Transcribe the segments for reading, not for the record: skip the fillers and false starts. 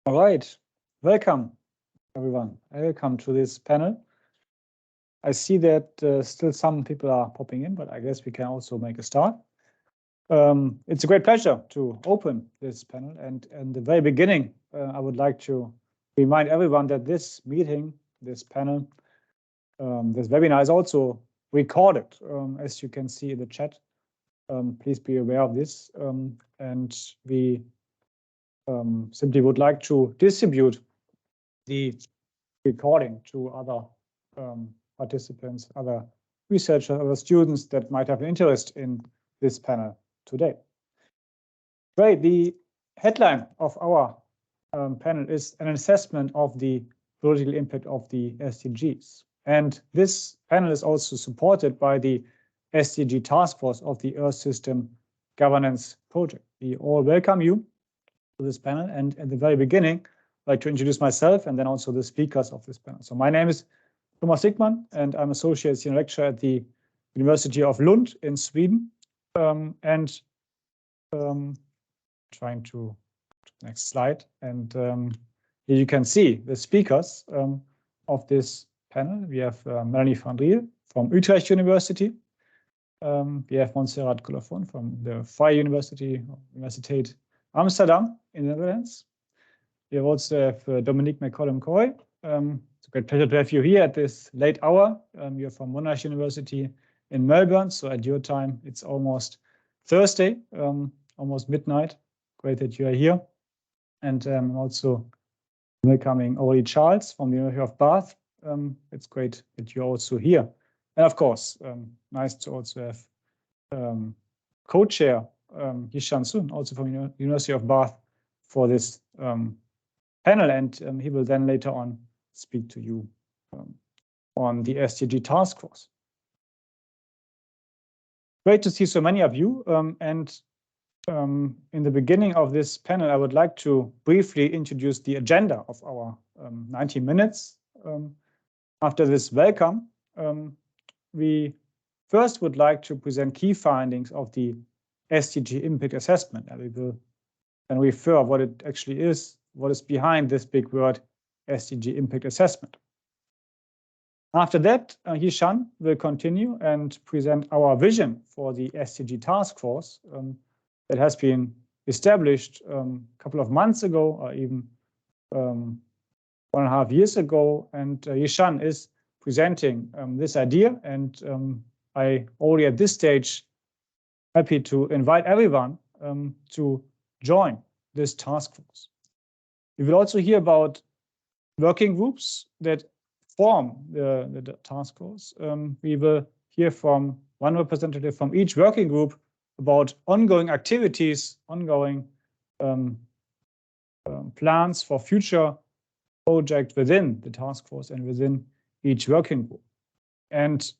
All right, welcome everyone. Welcome to this panel. I see that still some people are popping in, but I guess we can also make a start. It's a great pleasure to open this panel, and in the very beginning, I would like to remind everyone that this meeting, this panel, this webinar is also recorded, as you can see in the chat. Please be aware of this, and we simply would like to distribute the recording to other participants, other researchers, other students that might have an interest in this panel today. Great. The headline of our panel is an assessment of the political impact of the SDGs. And this panel is also supported by the SDG Taskforce of the Earth System Governance Project. We all welcome you to this panel, and at the very beginning, I'd like to introduce myself and then also the speakers of this panel. So my name is Thomas Hickmann, and I'm Associate Senior Lecturer at the University of Lund in Sweden. Trying to next slide, and here you can see the speakers of this panel. We have Melanie van Riel from Utrecht University. We have Montserrat Colofon from the Vrije Universiteit Amsterdam in the Netherlands. We also have Dominique McCollum-Coy. It's a great pleasure to have you here at this late hour. You're from Monash University in Melbourne, so at your time it's almost Thursday, almost midnight. Great that you are here. And also welcoming Aurélie Charles from the University of Bath. It's great that you're also here. And of course, nice to also have co-chair Yishan Sun, also from the University of Bath, for this panel, and he will then later on speak to you on the SDG Taskforce. Great to see so many of you, and in the beginning of this panel, I would like to briefly introduce the agenda of our 90 minutes. After this welcome, we first would like to present key findings of the SDG Impact Assessment, and we will then refer what it actually is, what is behind this big word, SDG Impact Assessment. After that, Yishan will continue and present our vision for the SDG Taskforce that has been established a couple of months ago, or even 1.5 years ago. And Yishan is presenting this idea, and I already at this stage happy to invite everyone to join this task force. We will also hear about working groups that form the task force. We will hear from one representative from each working group about ongoing activities, ongoing plans for future projects within the task force and within each working group. And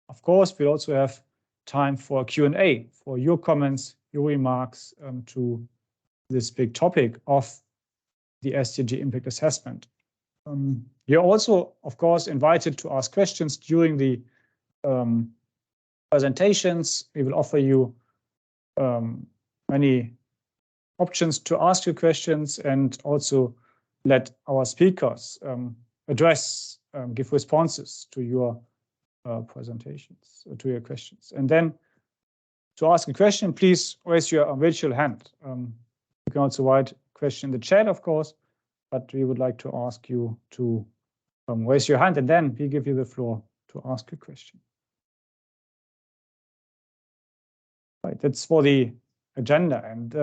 of course, we'll also have time for Q&A, for your comments, your remarks to this big topic of the SDG Impact Assessment. You're also, of course, invited to ask questions during the presentations. We will offer you many options to ask your questions, and also let our speakers address, give responses to your presentations, to your questions. And then to ask a question, please raise your virtual hand. You can also write a question in the chat, of course, but we would like to ask you to raise your hand, and then we give you the floor to ask a question. Right, that's for the agenda. And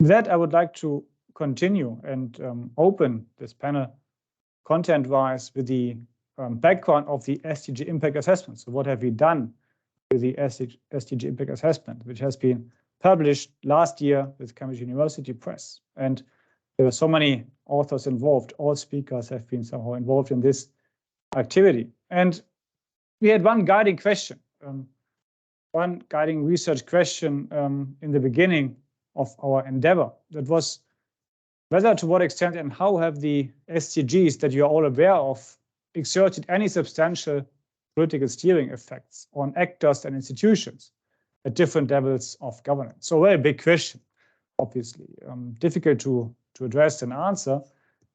with that, I would like to continue and open this panel content-wise with the background of the SDG Impact Assessment. So what have we done with the SDG Impact Assessment, which has been published last year with Cambridge University Press. And there were so many authors involved. All speakers have been somehow involved in this activity. And we had one guiding question, one guiding research question in the beginning of our endeavor. That was whether, to what extent and how have the SDGs that you are all aware of exerted any substantial political steering effects on actors and institutions at different levels of governance. So a very big question, obviously. Difficult to to address and answer.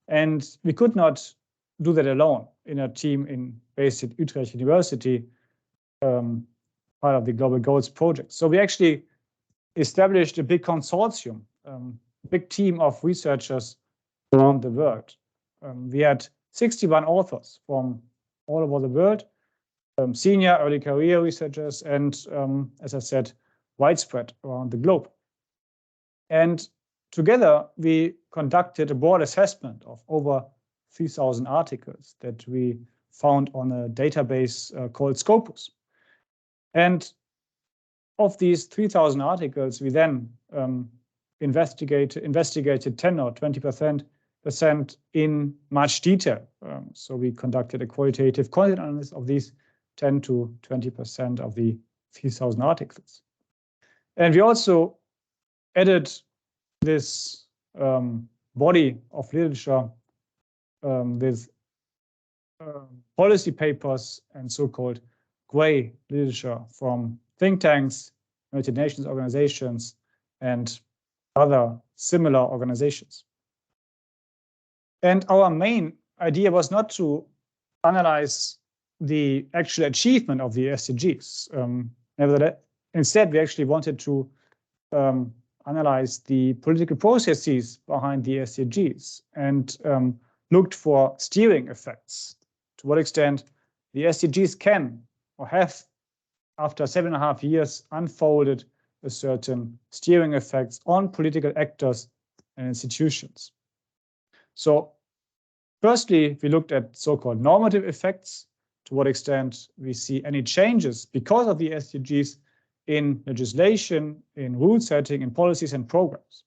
And we could not do that alone in a team based at Utrecht University, part of the Global Goals project. So we actually established a big consortium, big team of researchers around the world. We had 61 authors from all over the world, senior, early career researchers, and as I said, widespread around the globe. And together, we conducted a broad assessment of over 3,000 articles that we found on a database called Scopus. And of these 3,000 articles, we then investigated 10 or 20% in much detail. So we conducted a qualitative content analysis of these 10 to 20% of the 3,000 articles. And we also added this body of literature with policy papers and so-called gray literature from think tanks, United Nations organizations, and other similar organizations. And our main idea was not to analyze the actual achievement of the SDGs. Nevertheless, instead, we actually wanted to analyze the political processes behind the SDGs and looked for steering effects. To what extent the SDGs can or have, after 7.5 years, unfolded a certain steering effects on political actors and institutions. So firstly, we looked at so-called normative effects, to what extent we see any changes because of the SDGs in legislation, in rule setting, in policies and programs.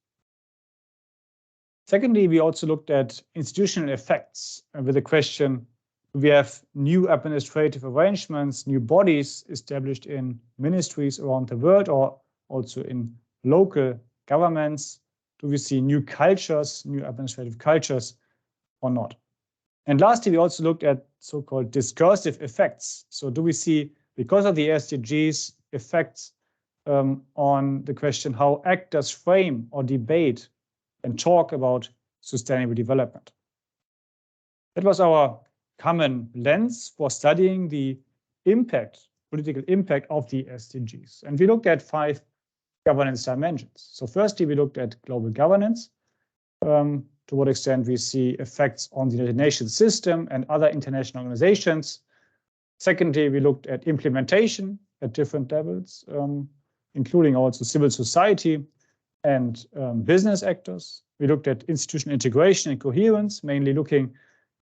Secondly, we also looked at institutional effects with the question, do we have new administrative arrangements, new bodies established in ministries around the world or also in local governments? Do we see new cultures, new administrative cultures or not? And lastly, we also looked at so-called discursive effects. So do we see, because of the SDGs, effects on the question how actors frame or debate and talk about sustainable development? That was our common lens for studying the impact, political impact of the SDGs. And we looked at 5 governance dimensions. So firstly, we looked at global governance, to what extent we see effects on the United Nations system and other international organizations. Secondly, we looked at implementation at different levels, including also civil society and business actors. We looked at institutional integration and coherence, mainly looking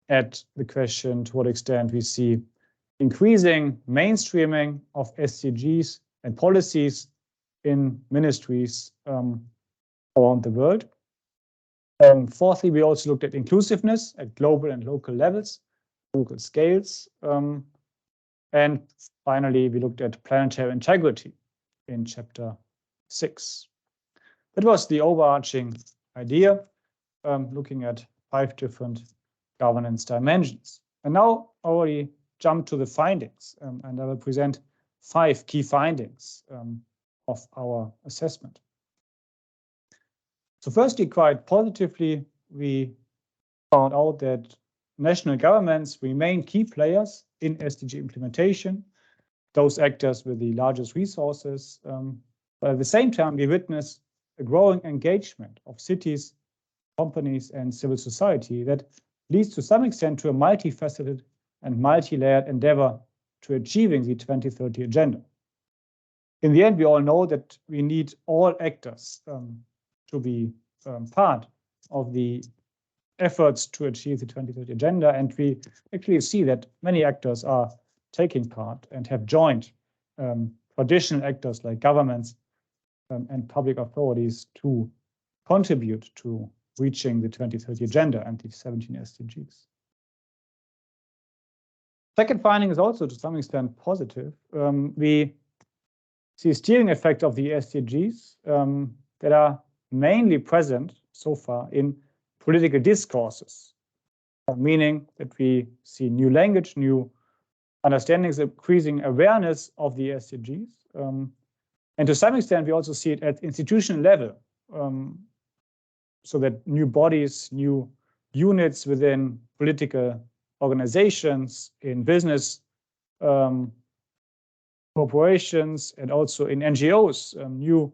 at the question to what extent we see increasing mainstreaming of SDGs and policies in ministries around the world. Fourthly, we also looked at inclusiveness at global and local levels, local scales. And finally, we looked at planetary integrity in chapter 6. That was the overarching idea, looking at 5 different governance dimensions. And now I already jump to the findings, and I will present 5 key findings of our assessment. So firstly, quite positively, we found out that national governments remain key players in SDG implementation, those actors with the largest resources. But at the same time, we witness a growing engagement of cities, companies, and civil society that leads to some extent to a multifaceted and multi-layered endeavor to achieving the 2030 agenda. In the end, we all know that we need all actors to be part of the efforts to achieve the 2030 agenda, and we actually see that many actors are taking part and have joined traditional actors like governments and public authorities to contribute to reaching the 2030 agenda and the 17 SDGs. Second finding is also to some extent positive. We see a steering effect of the SDGs that are mainly present so far in political discourses, meaning that we see new language, new understandings, increasing awareness of the SDGs. And to some extent, we also see it at institutional level. so that new bodies, new units within political organizations, in business corporations, and also in NGOs, new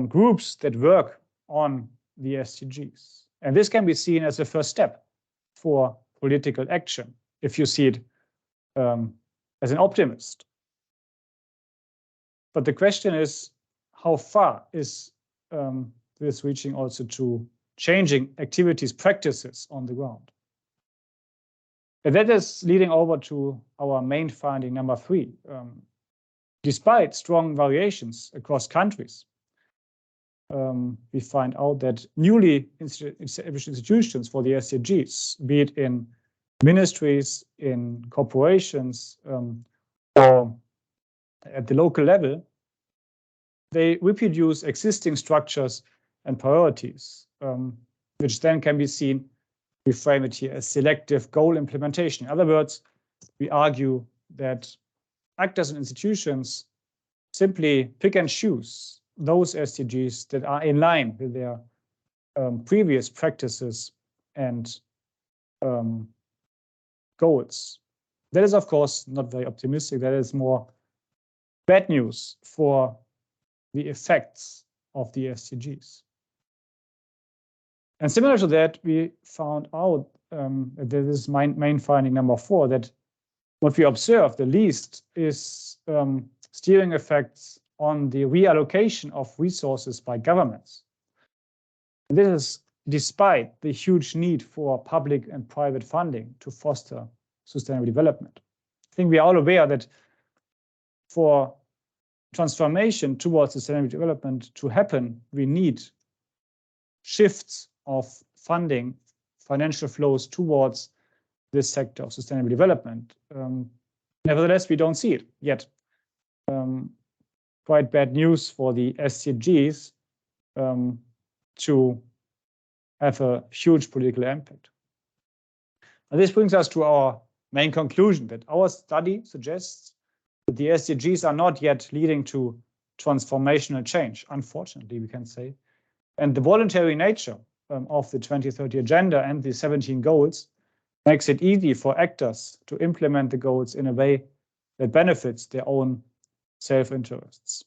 groups that work on the SDGs. And this can be seen as a first step for political action, if you see it as an optimist. But the question is, how far is this reaching also to changing activities, practices on the ground? And that is leading over to our main finding number 3. Despite strong variations across countries, we find out that newly established institutions for the SDGs, be it in ministries, in corporations, or at the local level, they reproduce existing structures and priorities, which then can be seen, we frame it here as selective goal implementation. In other words, we argue that actors and institutions simply pick and choose those SDGs that are in line with their previous practices and goals. That is, of course, not very optimistic. That is more bad news for the effects of the SDGs. And similar to that, we found out that this is main finding number 4, that what we observe the least is steering effects on the reallocation of resources by governments. And this is despite the huge need for public and private funding to foster sustainable development. I think we are all aware that for transformation towards sustainable development to happen, we need shifts of funding, financial flows towards this sector of sustainable development. Nevertheless, we don't see it yet. Quite bad news for the SDGs to have a huge political impact. And this brings us to our main conclusion, that our study suggests that the SDGs are not yet leading to transformational change, unfortunately, we can say. And the voluntary nature of the 2030 Agenda and the 17 goals makes it easy for actors to implement the goals in a way that benefits their own self-interests.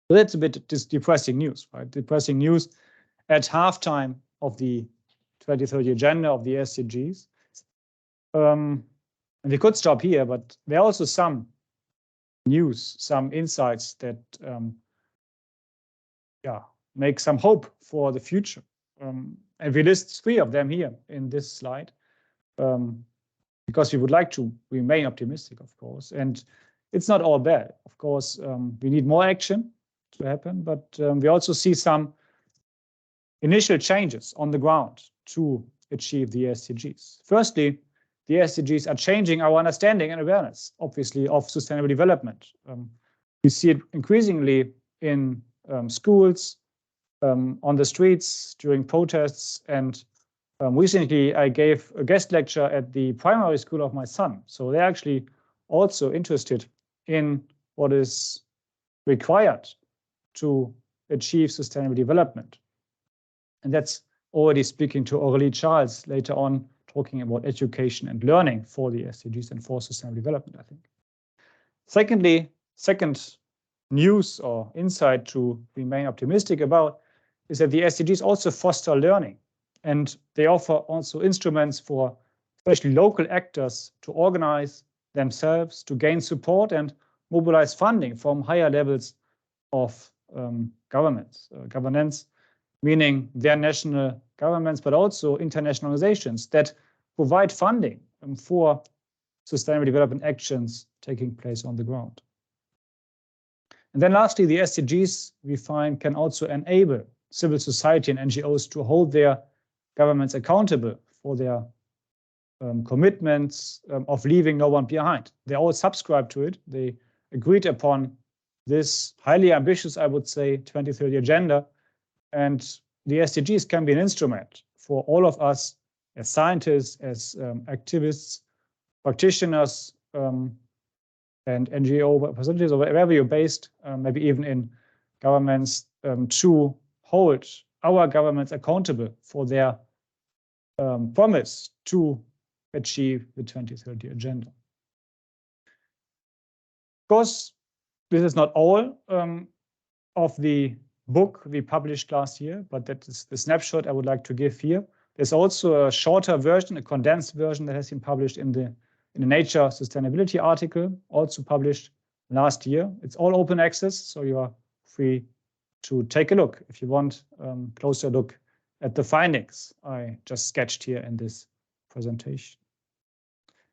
So that's a bit depressing news, right? Depressing news at halftime of the 2030 Agenda of the SDGs. And we could stop here, but there are also some news, some insights that make some hope for the future. And we list 3 of them here in this slide, because we would like to remain optimistic, of course. And it's not all bad. Of course, we need more action to happen, but we also see some initial changes on the ground to achieve the SDGs. Firstly, the SDGs are changing our understanding and awareness, obviously, of sustainable development. We see it increasingly in schools, on the streets, during protests, and recently I gave a guest lecture at the primary school of my son. So they're actually also interested in what is required to achieve sustainable development. And that's already speaking to Aurélie Charles later on, talking about education and learning for the SDGs and for sustainable development, I think. Secondly, second news or insight to remain optimistic about is that the SDGs also foster learning, and they offer also instruments for especially local actors to organize themselves, to gain support and mobilize funding from higher levels of governance, meaning their national governments, but also international organizations that provide funding for sustainable development actions taking place on the ground. And then lastly, the SDGs, we find, can also enable civil society and NGOs to hold their governments accountable for their commitments of leaving no one behind. They all subscribe to it. They agreed upon this highly ambitious, I would say, 2030 agenda. And the SDGs can be an instrument for all of us as scientists, as activists, practitioners, and NGO representatives, or wherever you're based, maybe even in governments, to hold our governments accountable for their promise to achieve the 2030 agenda. Of course, this is not all of the book we published last year, but that is the snapshot I would like to give here. There's also a shorter version, a condensed version that has been published in the Nature Sustainability article, also published last year. It's all open access, so you are free to take a look if you want closer look at the findings I just sketched here in this presentation.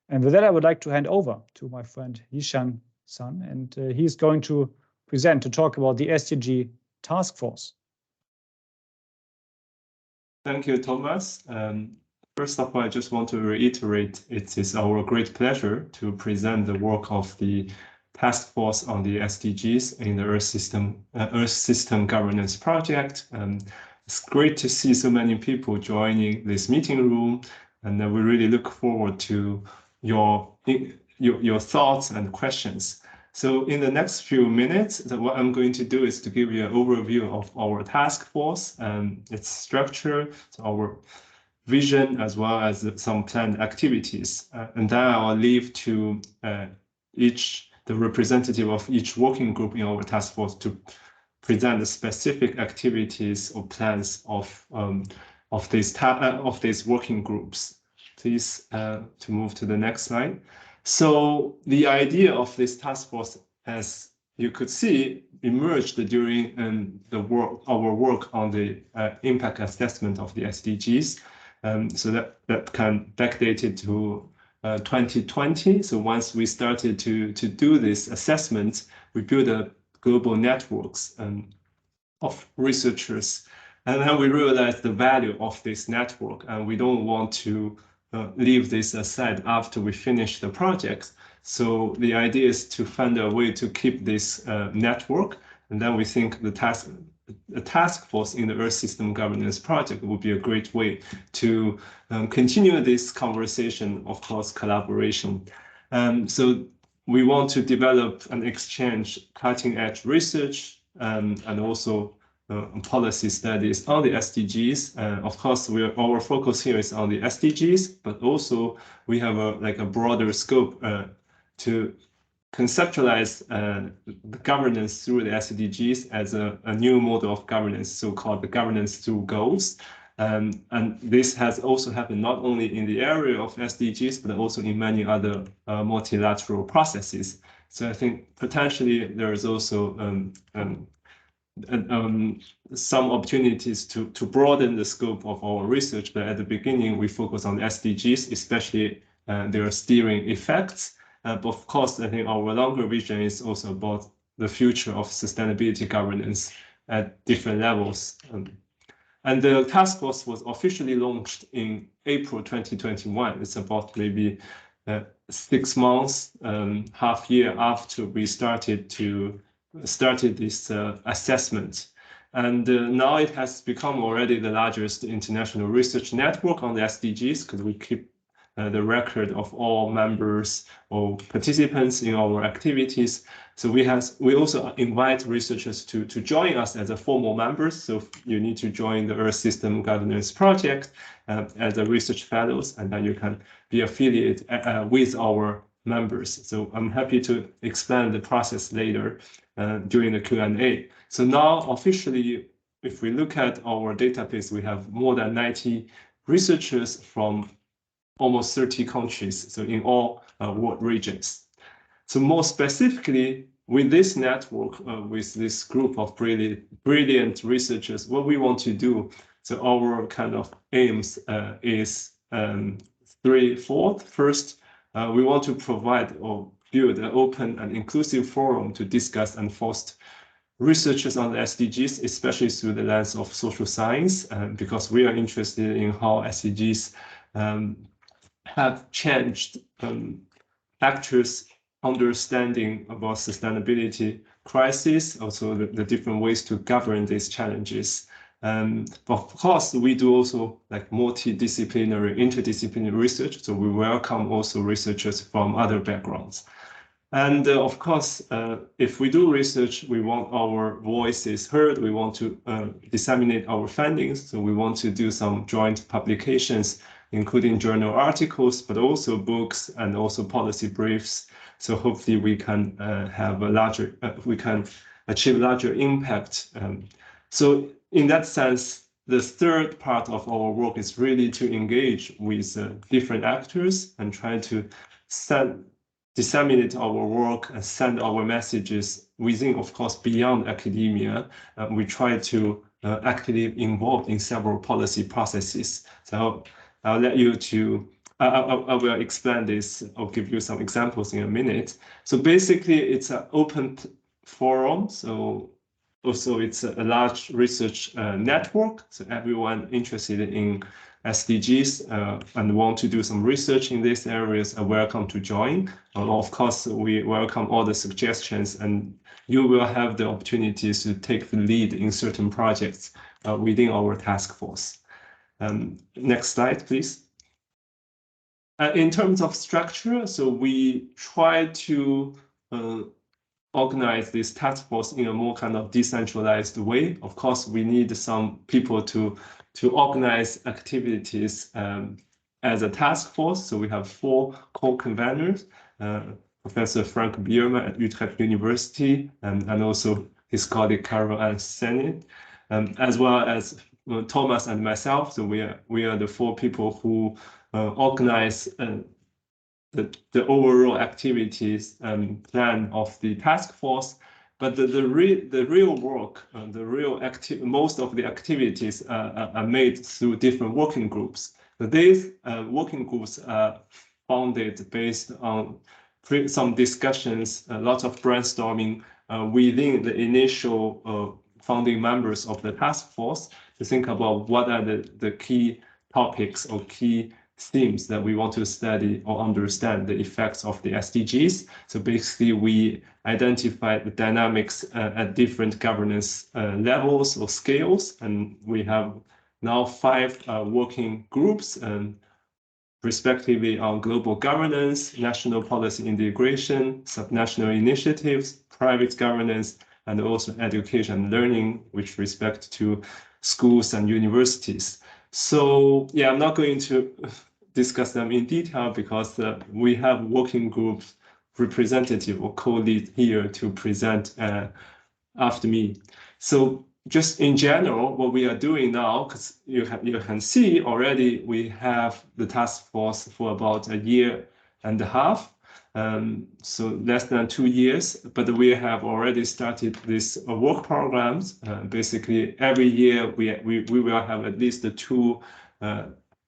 And with that, I would like to hand over to my friend Yishan-san, and he's going to present to talk about the SDG Taskforce. Thank you, Thomas. First of all, I just want to reiterate it is our great pleasure to present the work of the Task Force on the SDGs in the Earth System Governance Project. It's great to see so many people joining this meeting room, and we really look forward to your thoughts and questions. So in the next few minutes, what I'm going to do is to give you an overview of our task force and its structure, so our vision, as well as some planned activities. And then I'll leave to the representative of each working group in our task force to present the specific activities or plans of these working groups. Please to move to the next slide. So the idea of this task force, as you could see, emerged during our work on the impact assessment of the SDGs. So that can backdate it to 2020. So once we started to do this assessment, we built a global networks of researchers, and then we realized the value of this network, and we don't want to leave this aside after we finish the project. So the idea is to find a way to keep this network, and then we think the task force in the Earth System Governance Project would be a great way to continue this conversation, of course, collaboration. So we want to develop and exchange cutting-edge research and also policy studies on the SDGs. Of course, our focus here is on the SDGs, but also we have a broader scope to conceptualize the governance through the SDGs as a new model of governance, so-called the governance through goals. And this has also happened not only in the area of SDGs, but also in many other multilateral processes. So I think potentially there is also some opportunities to broaden the scope of our research, but at the beginning we focus on SDGs, especially their steering effects. But of course, I think our longer vision is also about the future of sustainability governance at different levels. And the task force was officially launched in April 2021. It's about maybe 6 months, half year after we started this assessment. And now it has become already the largest international research network on the SDGs, because we keep the record of all members or participants in our activities. So we also invite researchers to join us as a formal members. So you need to join the Earth System Governance Project as a research fellows, and then you can be affiliated with our members. So I'm happy to explain the process later during the Q&A. So now officially, if we look at our database, we have more than 90 researchers from almost 30 countries, so in all world regions. So more specifically, with this network, with this group of brilliant researchers, what we want to do, so our kind of aims is threefold. First, we want to provide or build an open and inclusive forum to discuss and foster researchers on the SDGs, especially through the lens of social science, because we are interested in how SDGs have changed actors' understanding about sustainability crisis, also the different ways to govern these challenges. But of course, we do also like multidisciplinary, interdisciplinary research. So we welcome also researchers from other backgrounds. And of course, if we do research, we want our voices heard. We want to disseminate our findings. So we want to do some joint publications, including journal articles, but also books and also policy briefs. So hopefully we can have a larger, we can achieve larger impact. So in that sense, the third part of our work is really to engage with different actors and try to disseminate our work and send our messages within, of course, beyond academia. We try to actively involve in several policy processes. So I'll let you to, I will explain this. I'll give you some examples in a minute. So basically, it's an open forum. So also it's a large research network. So everyone interested in SDGs and want to do some research in these areas are welcome to join. Of course, we welcome all the suggestions, and you will have the opportunities to take the lead in certain projects within our task force. Next slide, please. In terms of structure, so we try to organize this task force in a more kind of decentralized way. Of course, we need some people to organize activities as a task force. So we have 4 co-conveners, Professor Frank Bierman at Utrecht University, and also his colleague Carol Ann Sennin, as well as Thomas and myself. So we are the 4 people who organize the overall activities and plan of the task force. But the real work, most of the activities are made through different working groups. So these working groups are founded based on some discussions, a lot of brainstorming within the initial founding members of the task force to think about what are the key topics or key themes that we want to study or understand the effects of the SDGs. So basically, we identify the dynamics at different governance levels or scales, and we have now 5 working groups, respectively on global governance, national policy integration, subnational initiatives, private governance, and also education and learning, with respect to schools and universities. So yeah, I'm not going to discuss them in detail because we have working group representative or co-lead here to present after me. So just in general, what we are doing now, because you can see already we have the task force for about 1.5 years, so less than 2 years, but we have already started these work programs. Basically, every year we will have at least 2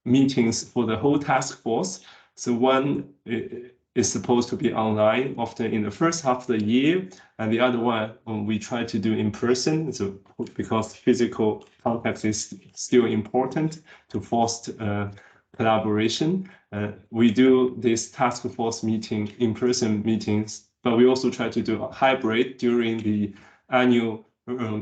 meetings for the whole task force. So one is supposed to be online, often in the first half of the year, and the other one we try to do in person. So because physical contact is still important to foster collaboration, we do this task force meeting, in-person meetings, but we also try to do a hybrid during the annual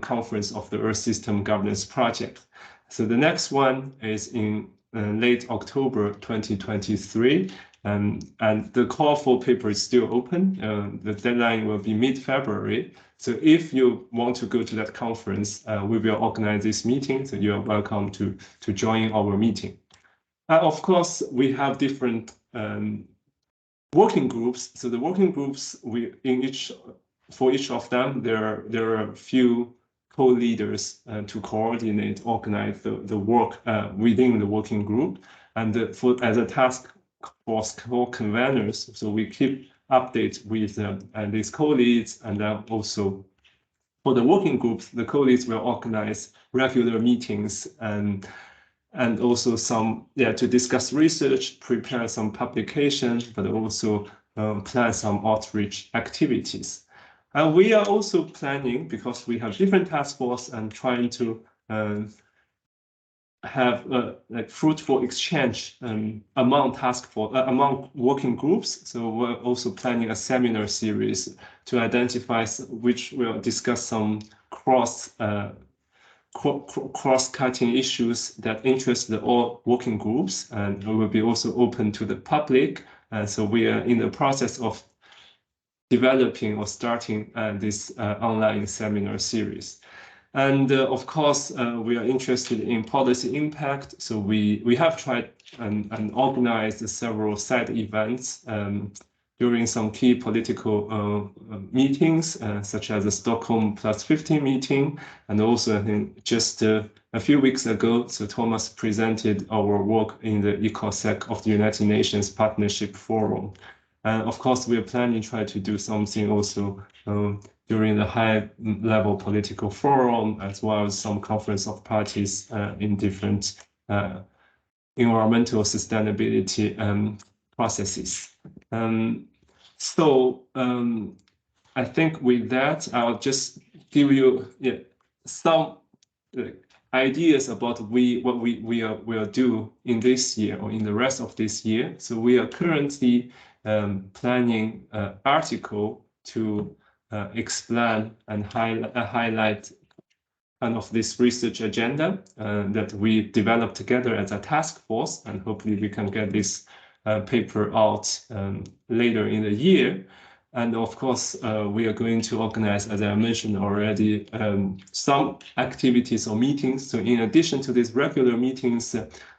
conference of the Earth System Governance Project. So the next one is in late October 2023, and the call for paper is still open. The deadline will be mid-February. So if you want to go to that conference, we will organize this meeting, so you are welcome to join our meeting. Of course, we have different working groups. So the working groups, for each of them, there are a few co-leaders to coordinate, organize the work within the working group. And as a task force co-conveners, so we keep updates with these co-leads, and then also for the working groups, the co-leads will organize regular meetings and also some, to discuss research, prepare some publications, but also plan some outreach activities. And we are also planning, because we have different task force and trying to have like fruitful exchange among working groups. So we're also planning a seminar series to identify which will discuss some cross-cutting issues that interest all working groups, and will be also open to the public. And so we are in the process of developing or starting this online seminar series. And of course, we are interested in policy impact. So we have tried and organized several side events during some key political meetings, such as the Stockholm +15 meeting. And also, I think just a few weeks ago, so Thomas presented our work in the ECOSEC of the United Nations Partnership Forum. Of course, we are planning to try to do something also during the high-level political forum, as well as some conference of parties in different environmental sustainability processes. I think with that, I'll just give you some ideas about what we will do in this year or in the rest of this year. So we are currently planning an article to explain and highlight kind of this research agenda that we developed together as a task force, and hopefully we can get this paper out later in the year. And of course, we are going to organize, as I mentioned already, some activities or meetings. So in addition to these regular meetings,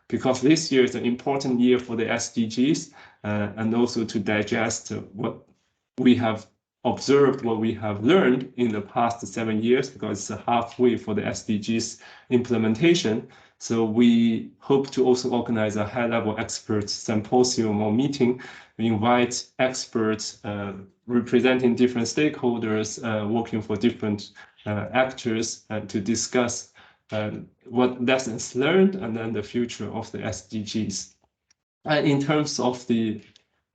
because this year is an important year for the SDGs, and also to digest what we have observed, what we have learned in the past 7 years, because it's halfway for the SDGs implementation. So we hope to also organize a high-level expert symposium or meeting. We invite experts representing different stakeholders, working for different actors, to discuss what lessons learned and then the future of the SDGs. And in terms of the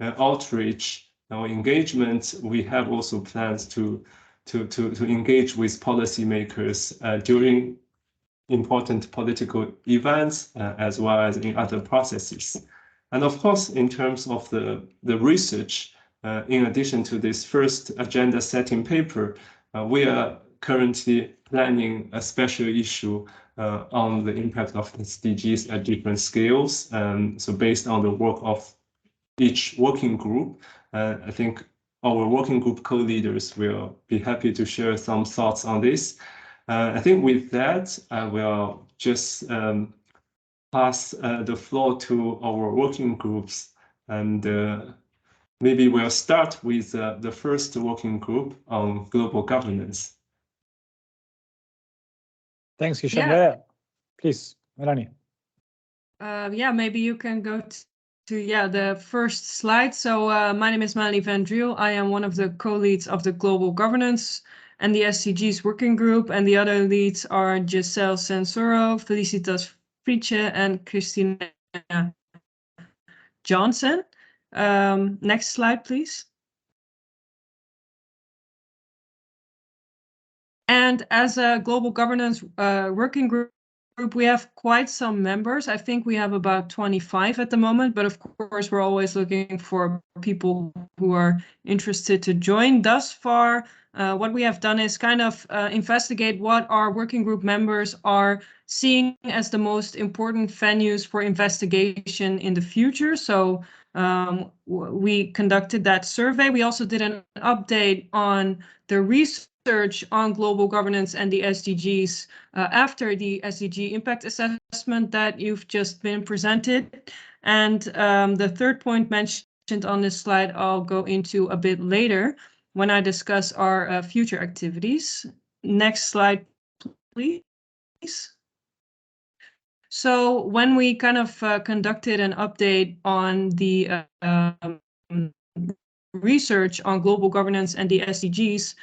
outreach or engagement, we have also plans to engage with policymakers during important political events, as well as in other processes. And of course, in terms of the research, in addition to this first agenda setting paper, we are currently planning a special issue on the impact of the SDGs at different scales. So based on the work of each working group, I think our working group co-leaders will be happy to share some thoughts on this. I think with that, I will just pass the floor to our working groups, and maybe we'll start with the first working group on global governance. Thanks, Kishan. Yeah. Please, Melanie. Yeah, maybe you can go to the first slide. So my name is Melanie van Driel. I am one of the co-leads of the global governance and the SDGs working group, and the other leads are Giselle Sensoro, Felicitas Friche, and Christina Johnson. Next slide, please. And as a global governance working group, we have quite some members. I think we have about 25 at the moment, but of course we're always looking for people who are interested to join. Thus far, what we have done is kind of investigate what our working group members are seeing as the most important venues for investigation in the future. So we conducted that survey. We also did an update on the research on global governance and the SDGs after the SDG Impact Assessment that you've just been presented. And the third point mentioned on this slide, I'll go into a bit later when I discuss our future activities. Next slide, please. So when we kind of conducted an update on the research on global governance and the SDGs,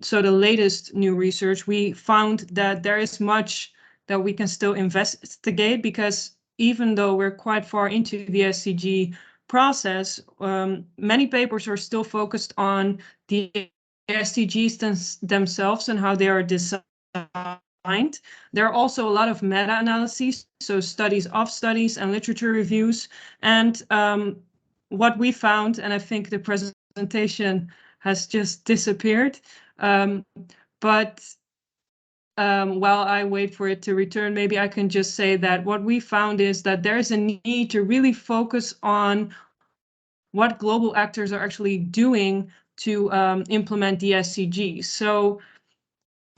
so the latest new research, we found that there is much that we can still investigate, because even though we're quite far into the SDG process, many papers are still focused on the SDGs themselves and how they are designed. There are also a lot of meta-analyses, so studies of studies and literature reviews. And what we found, and I think the presentation has just disappeared, but while I wait for it to return, maybe I can just say that what we found is that there is a need to really focus on what global actors are actually doing to implement the SDGs. So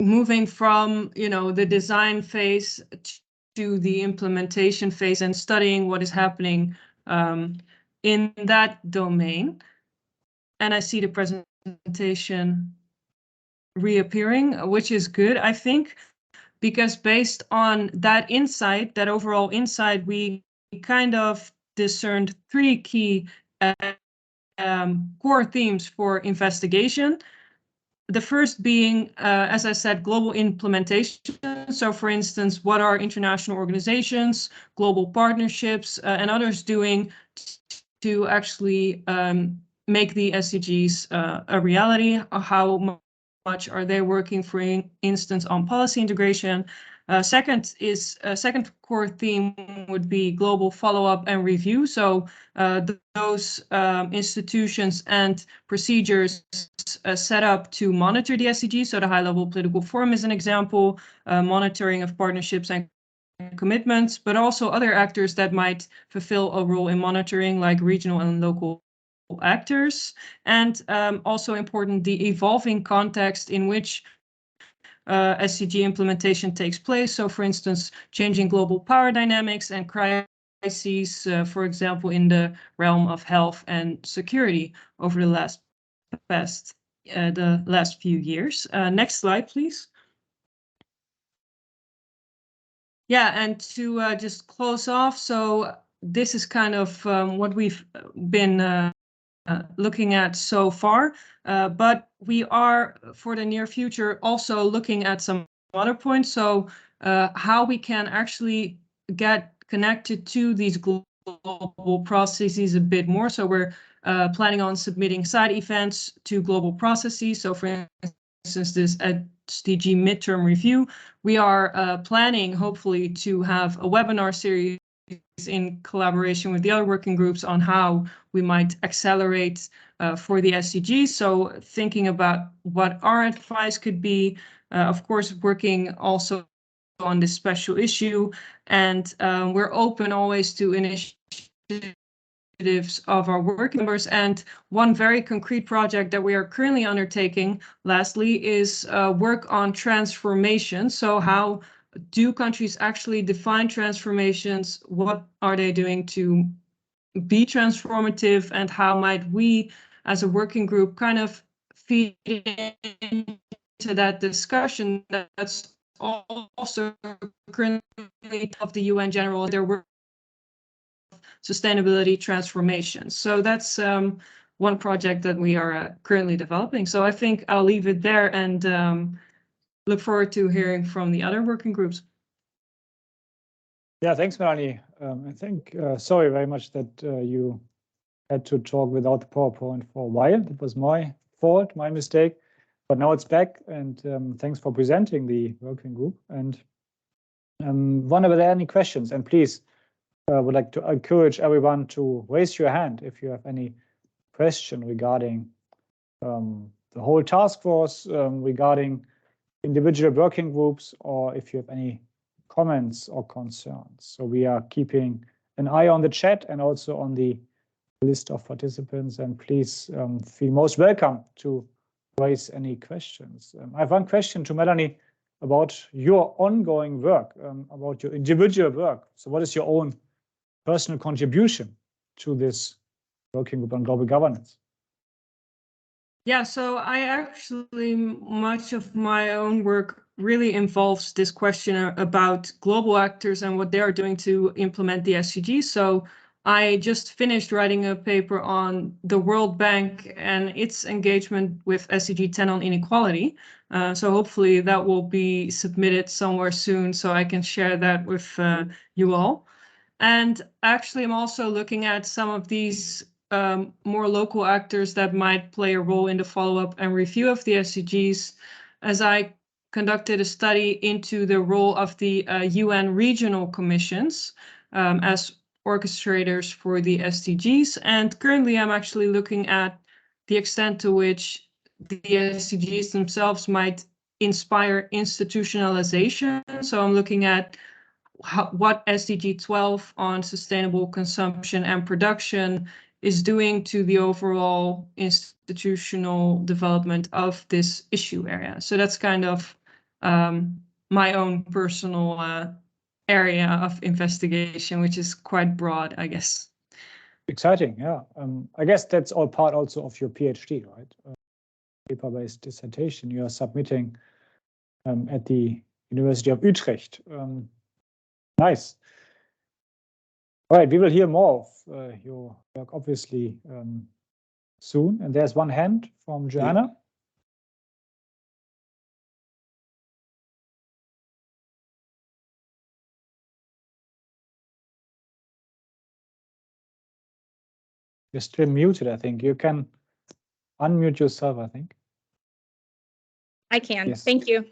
moving from, the design phase to the implementation phase and studying what is happening in that domain. And I see the presentation reappearing, which is good, I think, because based on that insight, that overall insight, we kind of discerned 3 key core themes for investigation. The first being, as I said, global implementation. So for instance, what are international organizations, global partnerships, and others doing to actually make the SDGs a reality? How much are they working, for instance, on policy integration? Second core theme would be global follow-up and review. So those institutions and procedures set up to monitor the SDGs. So the high-level political forum is an example, monitoring of partnerships and commitments, but also other actors that might fulfill a role in monitoring, like regional and local actors. And also important, the evolving context in which SDG implementation takes place. So for instance, changing global power dynamics and crises, for example, in the realm of health and security over the last few years. Next slide, please. Yeah, and to just close off, so this is kind of what we've been looking at so far, but we are, for the near future, also looking at some other points. So how we can actually get connected to these global processes a bit more. So we're planning on submitting side events to global processes. So for instance, this SDG midterm review, we are planning, hopefully, to have a webinar series in collaboration with the other working groups on how we might accelerate for the SDGs. So thinking about what our advice could be, of course, working also on this special issue. And we're open always to initiatives of our working members. And one very concrete project that we are currently undertaking, lastly, is work on transformation. So how do countries actually define transformations? What are they doing to be transformative? And how might we, as a working group, kind of feed into that discussion that's also currently of the UN General, their work sustainability transformation. So that's one project that we are currently developing. So I think I'll leave it there and look forward to hearing from the other working groups. Yeah, thanks, Melanie. I think, sorry very much that you had to talk without the PowerPoint for a while. It was my fault, my mistake, but now it's back, and thanks for presenting the working group. And wonder whether there are any questions, and please, would like to encourage everyone to raise your hand if you have any question regarding the whole task force, regarding individual working groups, or if you have any comments or concerns. So we are keeping an eye on the chat and also on the list of participants, and please feel most welcome to raise any questions. I have one question to Melanie about your ongoing work, about your individual work. So what is your own personal contribution to this working group on global governance? Yeah, so I actually, much of my own work really involves this question about global actors and what they are doing to implement the SDGs. So I just finished writing a paper on the World Bank and its engagement with SDG 10 on inequality. So hopefully that will be submitted somewhere soon so I can share that with you all. And actually, I'm also looking at some of these more local actors that might play a role in the follow-up and review of the SDGs, as I conducted a study into the role of the UN regional commissions as orchestrators for the SDGs. And currently, I'm actually looking at the extent to which the SDGs themselves might inspire institutionalization. So I'm looking at what SDG 12 on sustainable consumption and production is doing to the overall institutional development of this issue area. So that's kind of my own personal area of investigation, which is quite broad, I guess. Exciting, yeah. I guess that's all part also of your PhD, right? Paper-based dissertation you are submitting at the University of Utrecht. Nice. All right, we will hear more of your work, obviously, soon. And there's one hand from Joanna. Yeah. You're still muted, I think. You can unmute yourself, I think. I can. Yes. Thank you.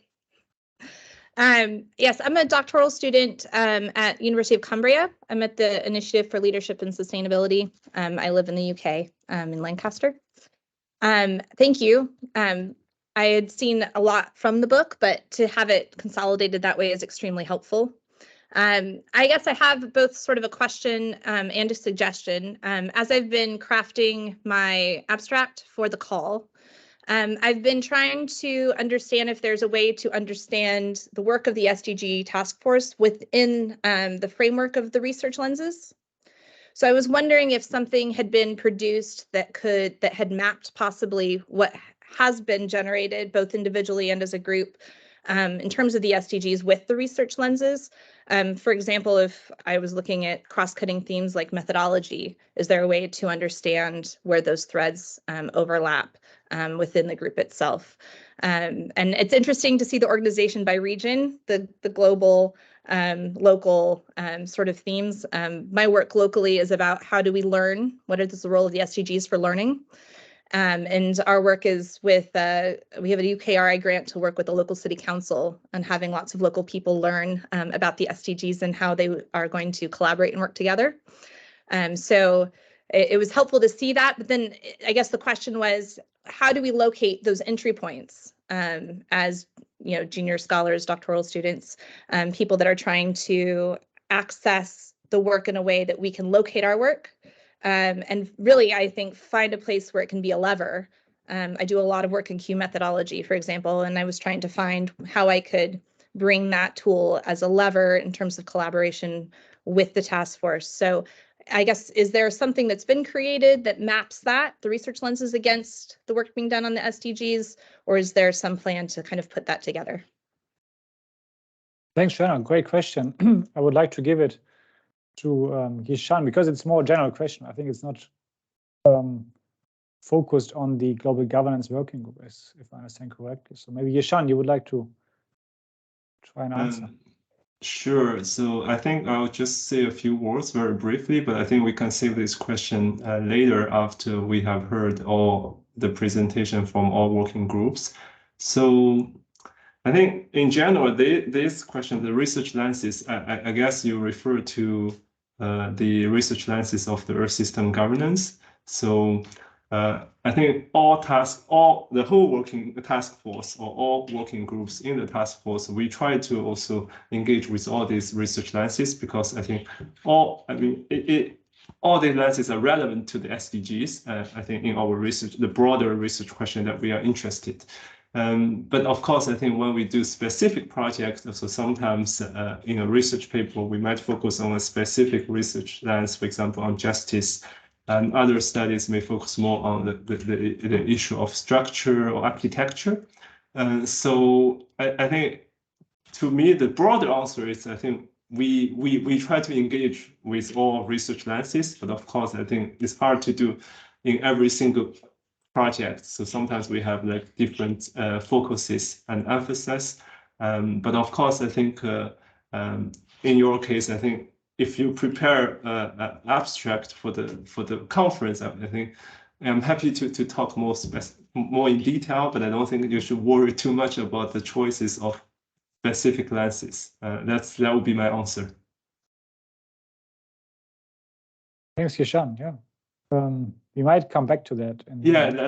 Yes, I'm a doctoral student at University of Cumbria. I'm at the Initiative for Leadership and Sustainability. I live in the UK, in Lancaster. Thank you. I had seen a lot from the book, but to have it consolidated that way is extremely helpful. I guess I have both sort of a question and a suggestion. As I've been crafting my abstract for the call, I've been trying to understand if there's a way to understand the work of the SDG Taskforce within the framework of the research lenses. So I was wondering if something had been produced that had mapped possibly what has been generated both individually and as a group in terms of the SDGs with the research lenses. For example, if I was looking at cross-cutting themes like methodology, is there a way to understand where those threads overlap within the group itself? And it's interesting to see the organization by region, the global, local sort of themes. My work locally is about how do we learn? What is the role of the SDGs for learning? And our work is with, we have a UKRI grant to work with the local city council and having lots of local people learn about the SDGs and how they are going to collaborate and work together. So it was helpful to see that, but then I guess the question was, how do we locate those entry points as junior scholars, doctoral students, people that are trying to access the work in a way that we can locate our work? And really, I think, find a place where it can be a lever. I do a lot of work in Q methodology, for example, and I was trying to find how I could bring that tool as a lever in terms of collaboration with the task force. So I guess, is there something that's been created that maps the research lenses against the work being done on the SDGs, or is there some plan to kind of put that together? Thanks, Shannon. Great question. I would like to give it to Yishan because it's more general question. I think it's not focused on the global governance working group, if I understand correctly. So maybe Yishan, you would like to try and answer. Sure. So I think I'll just say a few words very briefly, but I think we can save this question later after we have heard all the presentation from all working groups. So I think in general, this question, the research lenses, I guess you refer to the research lenses of the Earth system governance. So I think the whole working task force or all working groups in the task force, we try to also engage with all these research lenses because I think all the lenses are relevant to the SDGs. I think in our research, the broader research question that we are interested. But of course, I think when we do specific projects, so sometimes in a research paper, we might focus on a specific research lens, for example, on justice, and other studies may focus more on the issue of structure or architecture. So I think, to me, the broader answer is I think we try to engage with all research lenses, but of course, I think it's hard to do in every single project. So sometimes we have like different focuses and emphasis. But of course, I think in your case, I think if you prepare an abstract for the conference, I think I'm happy to talk more in detail, but I don't think you should worry too much about the choices of specific lenses. That would be my answer. Thanks, Yishan. Yeah. We might come back to that.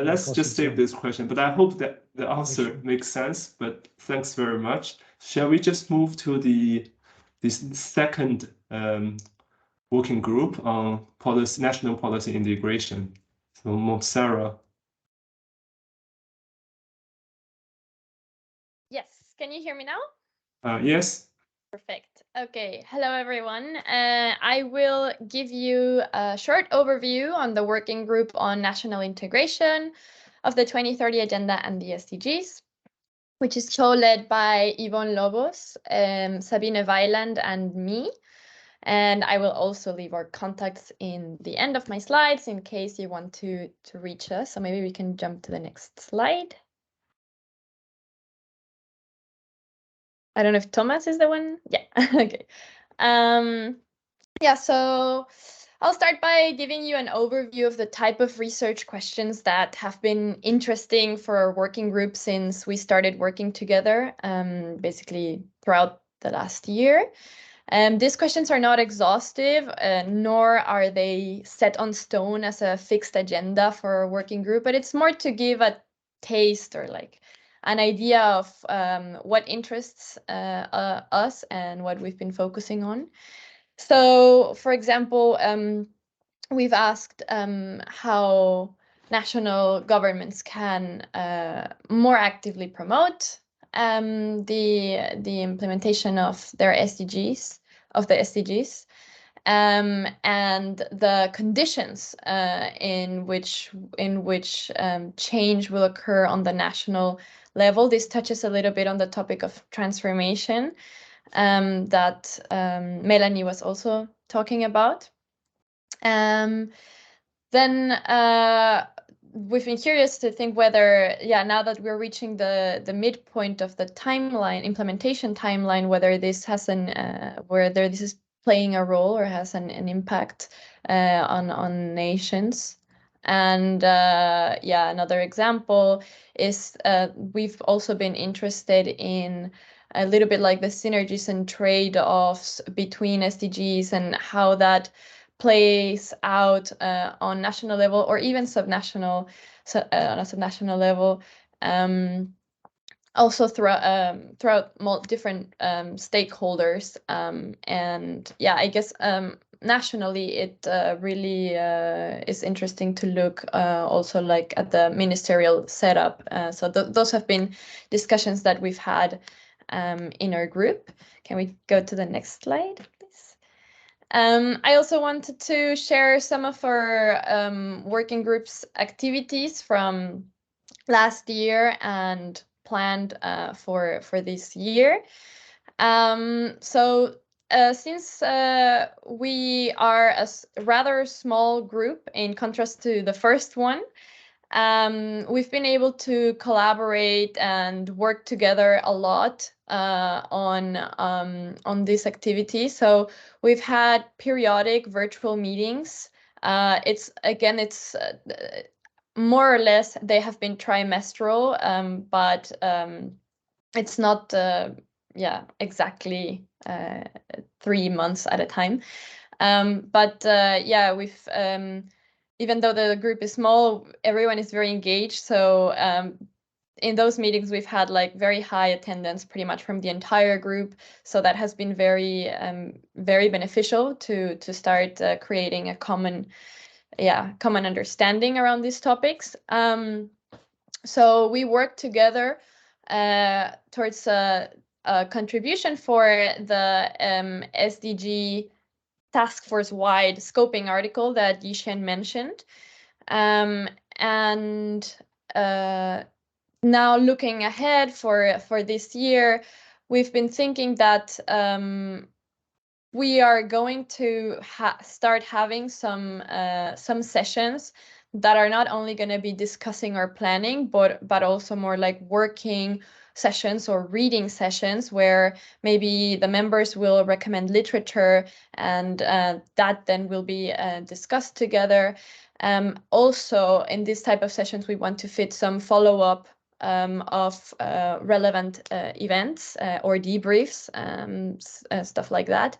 Let's just save this question, but I hope that the answer makes sense, but thanks very much. Shall we just move to this second working group on national policy integration. So Sarah. Yes, can you hear me now? Yes. Perfect. Okay, hello everyone. I will give you a short overview on the working group on national integration of the 2030 Agenda and the SDGs, which is co-led by Yvonne Lobos, Sabine Weiland, and me. And I will also leave our contacts in the end of my slides in case you want to reach us. So maybe we can jump to the next slide. I don't know if Thomas is the one. Yeah, okay. Yeah, so I'll start by giving you an overview of the type of research questions that have been interesting for our working group since we started working together, basically throughout the last year. These questions are not exhaustive, nor are they set on stone as a fixed agenda for our working group, but it's more to give a taste or like an idea of what interests us and what we've been focusing on. So, for example, we've asked how national governments can more actively promote the implementation of their SDGs, and the conditions in which change will occur on the national level. This touches a little bit on the topic of transformation that Melanie was also talking about. Then we've been curious to think whether, now that we're reaching the midpoint of the implementation timeline, whether this has whether this is playing a role or has an impact on nations. And another example is we've also been interested in a little bit like the synergies and trade-offs between SDGs and how that plays out on national level or even subnational, on a subnational level. Also throughout different stakeholders. And I guess nationally it really is interesting to look also like at the ministerial setup. So those have been discussions that we've had in our group. Can we go to the next slide, please? I also wanted to share some of our working group's activities from last year and planned for this year. So since we are a rather small group in contrast to the first one, we've been able to collaborate and work together a lot on this activity. So we've had periodic virtual meetings. It's more or less they have been trimestral, but it's not exactly 3 months at a time. We've even though the group is small, everyone is very engaged. So in those meetings, we've had like very high attendance pretty much from the entire group. So that has been very beneficial to start creating a common understanding around these topics. So we work together towards a contribution for the SDG Taskforce wide scoping article that Yishen mentioned. Now looking ahead for this year, we've been thinking that we are going to start having some sessions that are not only going to be discussing our planning, but also more like working sessions or reading sessions where maybe the members will recommend literature and that then will be discussed together. Also, in this type of sessions, we want to fit some follow-up of relevant events or debriefs, stuff like that.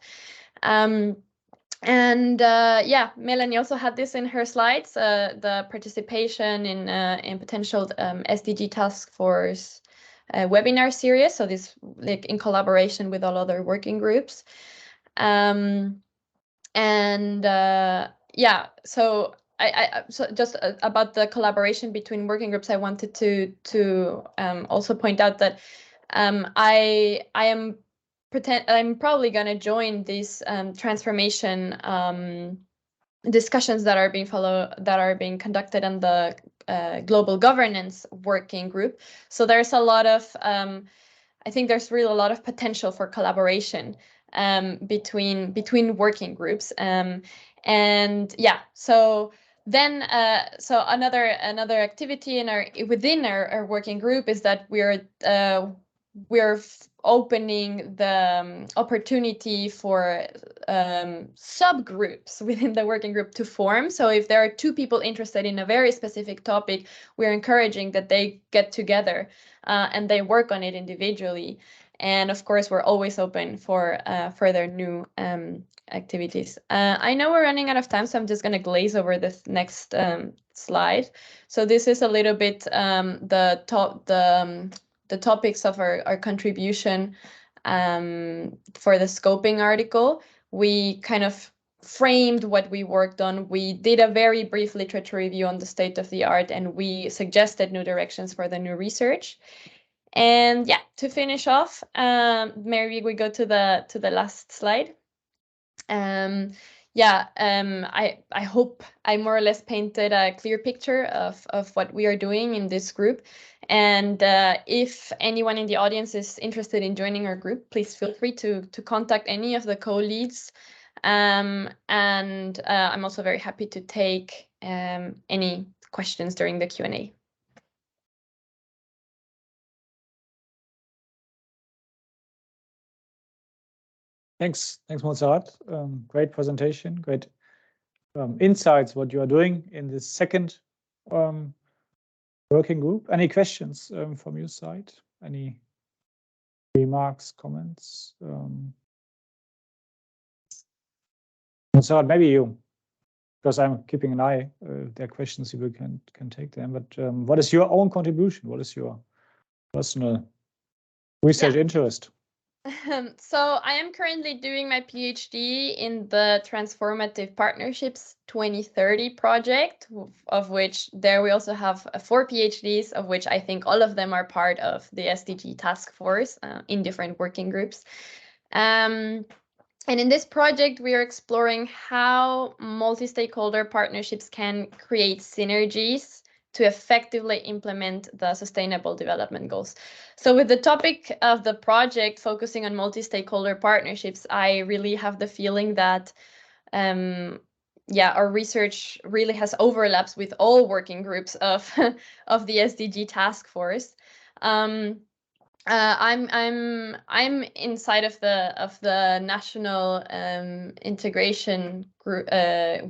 Melanie also had this in her slides, the participation in potential SDG Taskforce webinar series. So this like in collaboration with all other working groups. And yeah, so so just about the collaboration between working groups, I wanted to also point out that I'm probably going to join these transformation discussions that are being conducted in the global governance working group. So there's a lot of I think there's really a lot of potential for collaboration between working groups. And yeah, so then so another activity within our working group is that we're opening the opportunity for subgroups within the working group to form. So if there are two people interested in a very specific topic, we're encouraging that they get together and they work on it individually. And of course, we're always open for further new activities. I know we're running out of time, so I'm just going to glaze over this next slide. So this is a little bit the topics of our contribution for the scoping article. We kind of framed what we worked on. We did a very brief literature review on the state of the art, and we suggested new directions for the new research. And yeah, to finish off, maybe we go to the last slide. Yeah, I hope I more or less painted a clear picture of what we are doing in this group. And if anyone in the audience is interested in joining our group, please feel free to contact any of the co-leads. And I'm also very happy to take any questions during the Q&A. Thanks, Montserrat. Great presentation, great insights what you are doing in this second working group. Any questions from your side? Any remarks, comments? Montserrat, maybe you, because I'm keeping an eye. If there are questions, you can take them. But what is your own contribution? What is your personal research interest? So I am currently doing my PhD in the Transformative Partnerships 2030 project, of which there we also have 4 PhDs, of which I think all of them are part of the SDG Taskforce in different working groups. And in this project, we are exploring how multi-stakeholder partnerships can create synergies to effectively implement the Sustainable Development Goals. So with the topic of the project focusing on multi-stakeholder partnerships, I really have the feeling that yeah, our research really has overlaps with all working groups of the SDG Taskforce. I'm inside of the national integration group,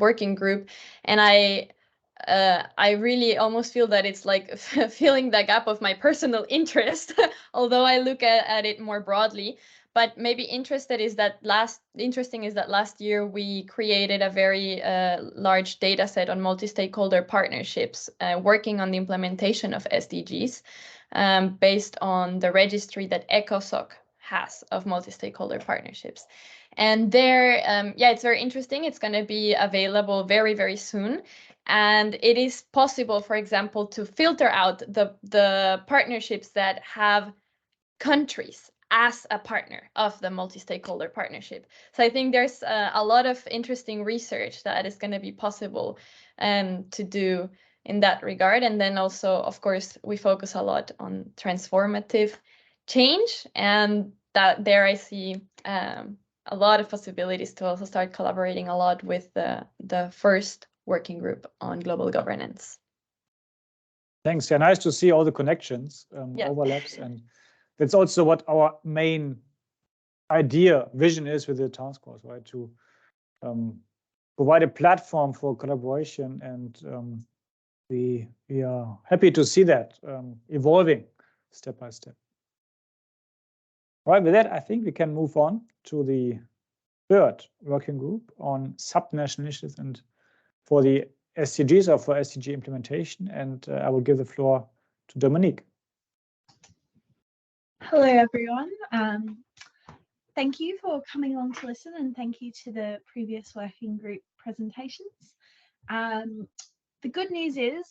working group, and I really almost feel that it's like filling the gap of my personal interest, although I look at it more broadly. But maybe interesting is that last year we created a very large data set on multi-stakeholder partnerships, working on the implementation of SDGs, based on the registry that ECOSOC has of multi-stakeholder partnerships. And there, yeah, it's very interesting. It's going to be available very, very soon. And it is possible, for example, to filter out the partnerships that have countries as a partner of the multi-stakeholder partnership. So I think there's a lot of interesting research that is going to be possible to do in that regard. And then also, of course, we focus a lot on transformative change, and that there I see a lot of possibilities to also start collaborating a lot with the first working group on global governance. Thanks. Yeah, nice to see all the connections, Yes. overlaps, and that's also what our main vision is with the task force, right? To provide a platform for collaboration, and we are happy to see that evolving step by step. All right, with that, I think we can move on to the third working group on subnational initiatives and for the SDGs or for SDG implementation. And I will give the floor to Dominique. Hello, everyone. thank you for coming along to listen, and thank you to the previous working group presentations. The good news is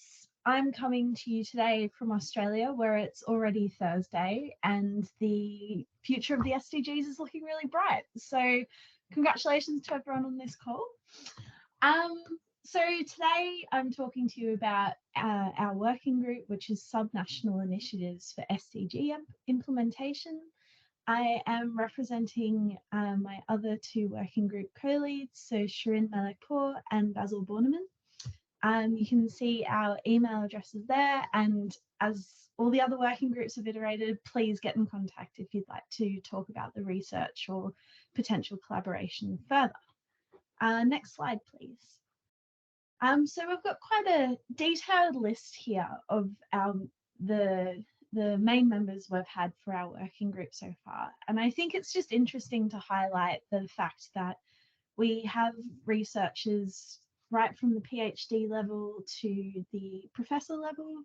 I'm coming to you today from Australia, where it's already Thursday and the future of the SDGs is looking really bright. So congratulations to everyone on this call. So today I'm talking to you about our working group, which is subnational initiatives for SDG implementation. I am representing my other two working group co-leads, so Shirin Malekpour and Basil Borneman. You can see our email addresses there, and as all the other working groups have iterated, please get in contact if you'd like to talk about the research or potential collaboration further. Next slide, please. So we've got quite a detailed list here of the main members we've had for our working group so far. And I think it's just interesting to highlight the fact that we have researchers right from the PhD level to the professor level,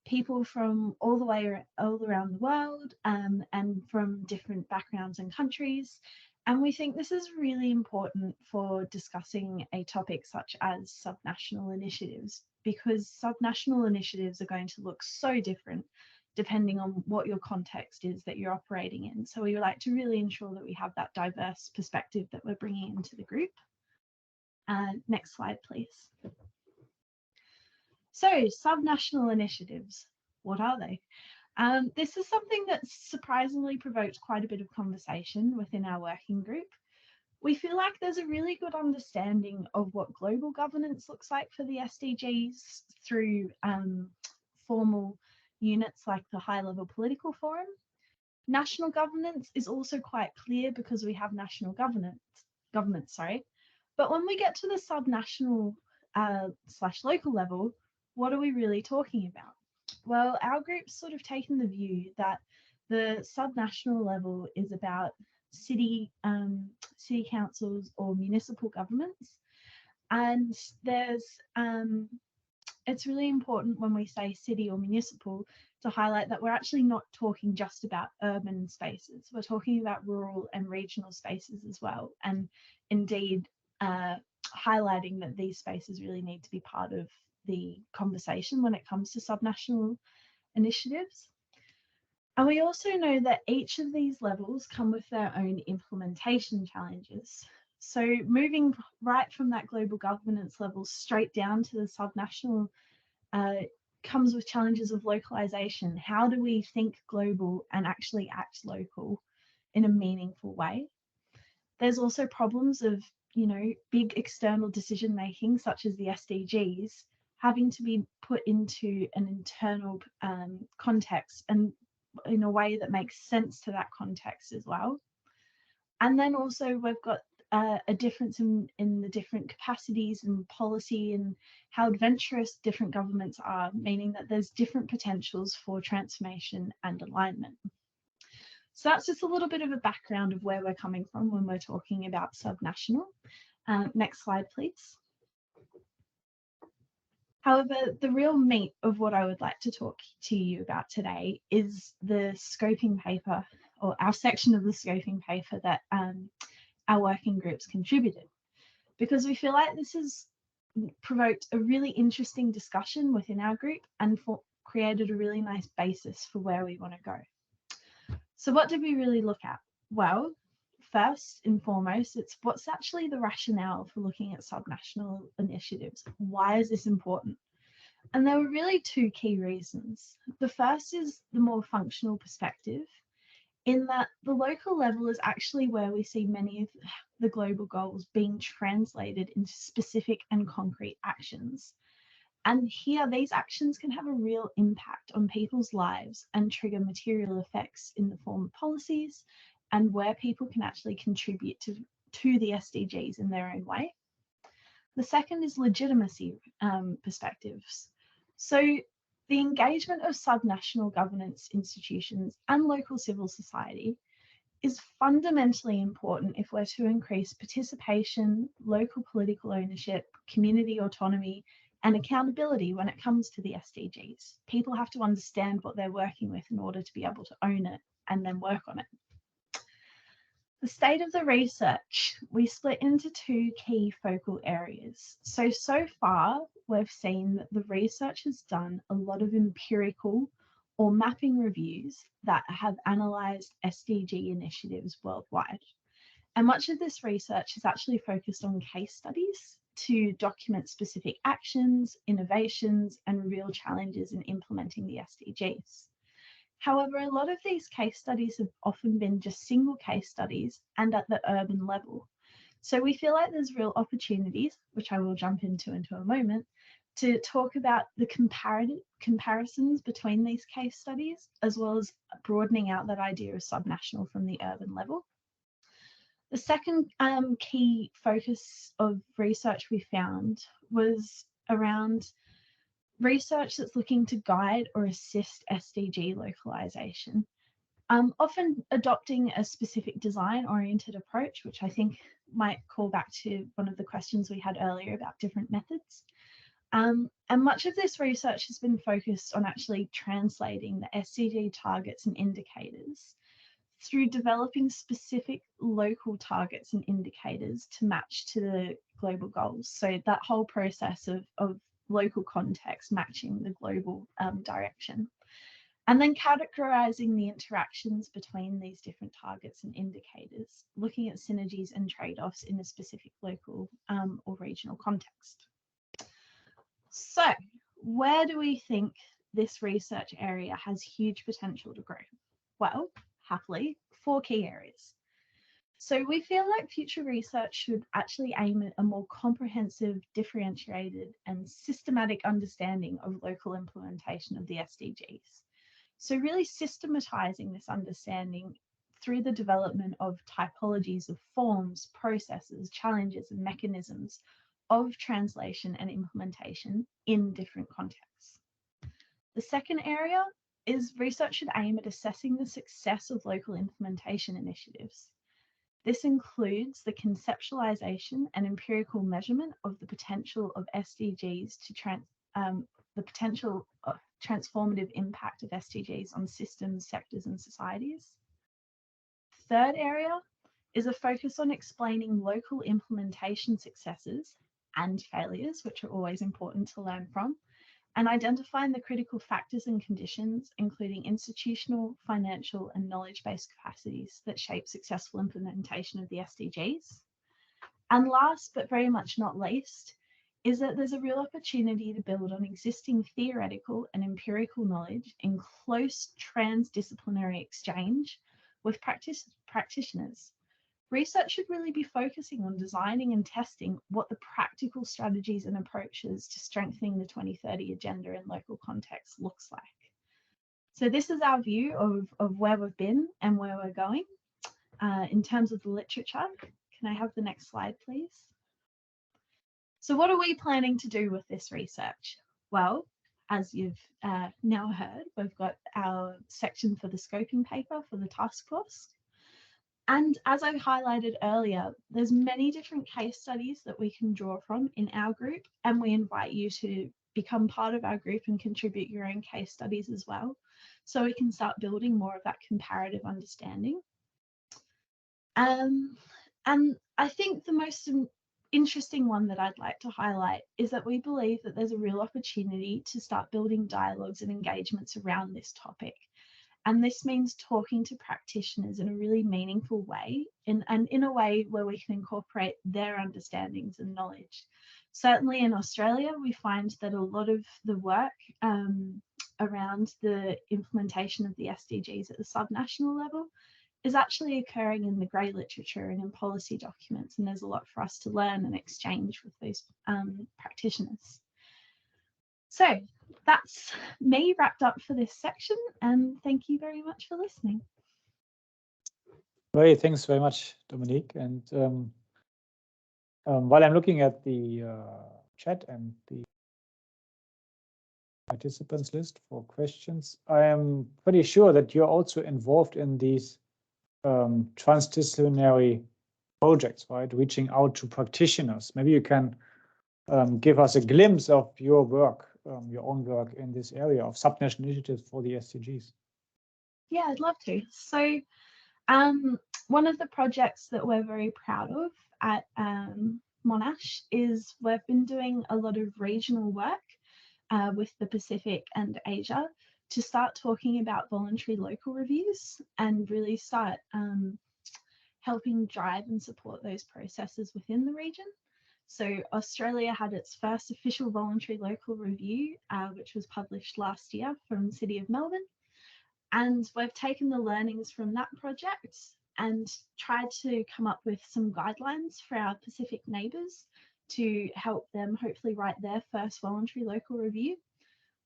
people from all around the world, and from different backgrounds and countries. And we think this is really important for discussing a topic such as subnational initiatives, because subnational initiatives are going to look so different depending on what your context is that you're operating in. So we would like to really ensure that we have that diverse perspective that we're bringing into the group. Next slide, please. So subnational initiatives, what are they? This is something that surprisingly provoked quite a bit of conversation within our working group. We feel like there's a really good understanding of what global governance looks like for the SDGs through formal units like the High-Level Political Forum. National governance is also quite clear because we have national governments. But when we get to the subnational / local level, what are we really talking about? Well, our group's sort of taken the view that the subnational level is about city councils or municipal governments, and it's really important when we say city or municipal to highlight that we're actually not talking just about urban spaces. We're talking about rural and regional spaces as well, and indeed highlighting that these spaces really need to be part of the conversation when it comes to subnational initiatives. And we also know that each of these levels come with their own implementation challenges. So moving right from that global governance level straight down to the subnational comes with challenges of localization. How do we think global and actually act local in a meaningful way? There's also problems of, big external decision making, such as the SDGs, having to be put into an internal context and in a way that makes sense to that context as well. And then also we've got a difference in the different capacities and policy and how adventurous different governments are, meaning that there's different potentials for transformation and alignment. So that's just a little bit of a background of where we're coming from when we're talking about subnational. Next slide, please. However, the real meat of what I would like to talk to you about today is the scoping paper, or our section of the scoping paper that our working groups contributed, because we feel like this has provoked a really interesting discussion within our group and created a really nice basis for where we want to go. So what did we really look at? Well, first and foremost, it's what's actually the rationale for looking at subnational initiatives. Why is this important? And there were really two key reasons. The first is the more functional perspective, in that the local level is actually where we see many of the global goals being translated into specific and concrete actions. And here, these actions can have a real impact on people's lives and trigger material effects in the form of policies and where people can actually contribute to the SDGs in their own way. The second is legitimacy perspectives. So the engagement of subnational governance institutions and local civil society is fundamentally important if we're to increase participation, local political ownership, community autonomy, and accountability when it comes to the SDGs. People have to understand what they're working with in order to be able to own it and then work on it. The state of the research, we split into two key focal areas. So far, we've seen that the research has done a lot of empirical or mapping reviews that have analysed SDG initiatives worldwide. And much of this research is actually focused on case studies to document specific actions, innovations, and real challenges in implementing the SDGs. However, a lot of these case studies have often been just single case studies and at the urban level. So we feel like there's real opportunities, which I will jump into a moment, to talk about the comparisons between these case studies, as well as broadening out that idea of subnational from the urban level. The second key focus of research we found was around research that's looking to guide or assist SDG localization, often adopting a specific design-oriented approach, which I think might call back to one of the questions we had earlier about different methods. And much of this research has been focused on actually translating the SDG targets and indicators through developing specific local targets and indicators to match to the global goals. So that whole process of local context matching the global direction. And then categorizing the interactions between these different targets and indicators, looking at synergies and trade-offs in a specific local or regional context. So where do we think this research area has huge potential to grow? Well, happily, 4 key areas. So we feel like future research should actually aim at a more comprehensive, differentiated, and systematic understanding of local implementation of the SDGs. So really systematizing this understanding through the development of typologies of forms, processes, challenges, and mechanisms of translation and implementation in different contexts. The second area is research should aim at assessing the success of local implementation initiatives. This includes the conceptualization and empirical measurement of the potential of SDGs to the potential transformative impact of SDGs on systems, sectors, and societies. Third area is a focus on explaining local implementation successes and failures, which are always important to learn from, and identifying the critical factors and conditions, including institutional, financial, and knowledge-based capacities that shape successful implementation of the SDGs. And last, but very much not least, is that there's a real opportunity to build on existing theoretical and empirical knowledge in close transdisciplinary exchange with practitioners. Research should really be focusing on designing and testing what the practical strategies and approaches to strengthening the 2030 agenda in local context looks like. So this is our view of where we've been and where we're going. In terms of the literature, can I have the next slide, please? So what are we planning to do with this research? Well, as you've now heard, we've got our section for the scoping paper for the task force. And as I highlighted earlier, there's many different case studies that we can draw from in our group, and we invite you to become part of our group and contribute your own case studies as well, so we can start building more of that comparative understanding. And I think the most interesting one that I'd like to highlight is that we believe that there's a real opportunity to start building dialogues and engagements around this topic. And this means talking to practitioners in a really meaningful way and in a way where we can incorporate their understandings and knowledge. Certainly in Australia, we find that a lot of the work around the implementation of the SDGs at the subnational level is actually occurring in the grey literature and in policy documents. And there's a lot for us to learn and exchange with those practitioners. So that's me wrapped up for this section, and thank you very much for listening. Great, thanks very much, Dominique. And while I'm looking at the chat and the participants list for questions, I am pretty sure that you're also involved in these transdisciplinary projects, right? Reaching out to practitioners. Maybe you can give us a glimpse of your work, your own work in this area of subnational initiatives for the SDGs. Yeah, I'd love to. So One of the projects that we're very proud of at Monash is we've been doing a lot of regional work with the Pacific and Asia to start talking about voluntary local reviews and really start helping drive and support those processes within the region. So Australia had its first official voluntary local review, which was published last year from the City of Melbourne. And we've taken the learnings from that project and tried to come up with some guidelines for our Pacific neighbours to help them hopefully write their first voluntary local review.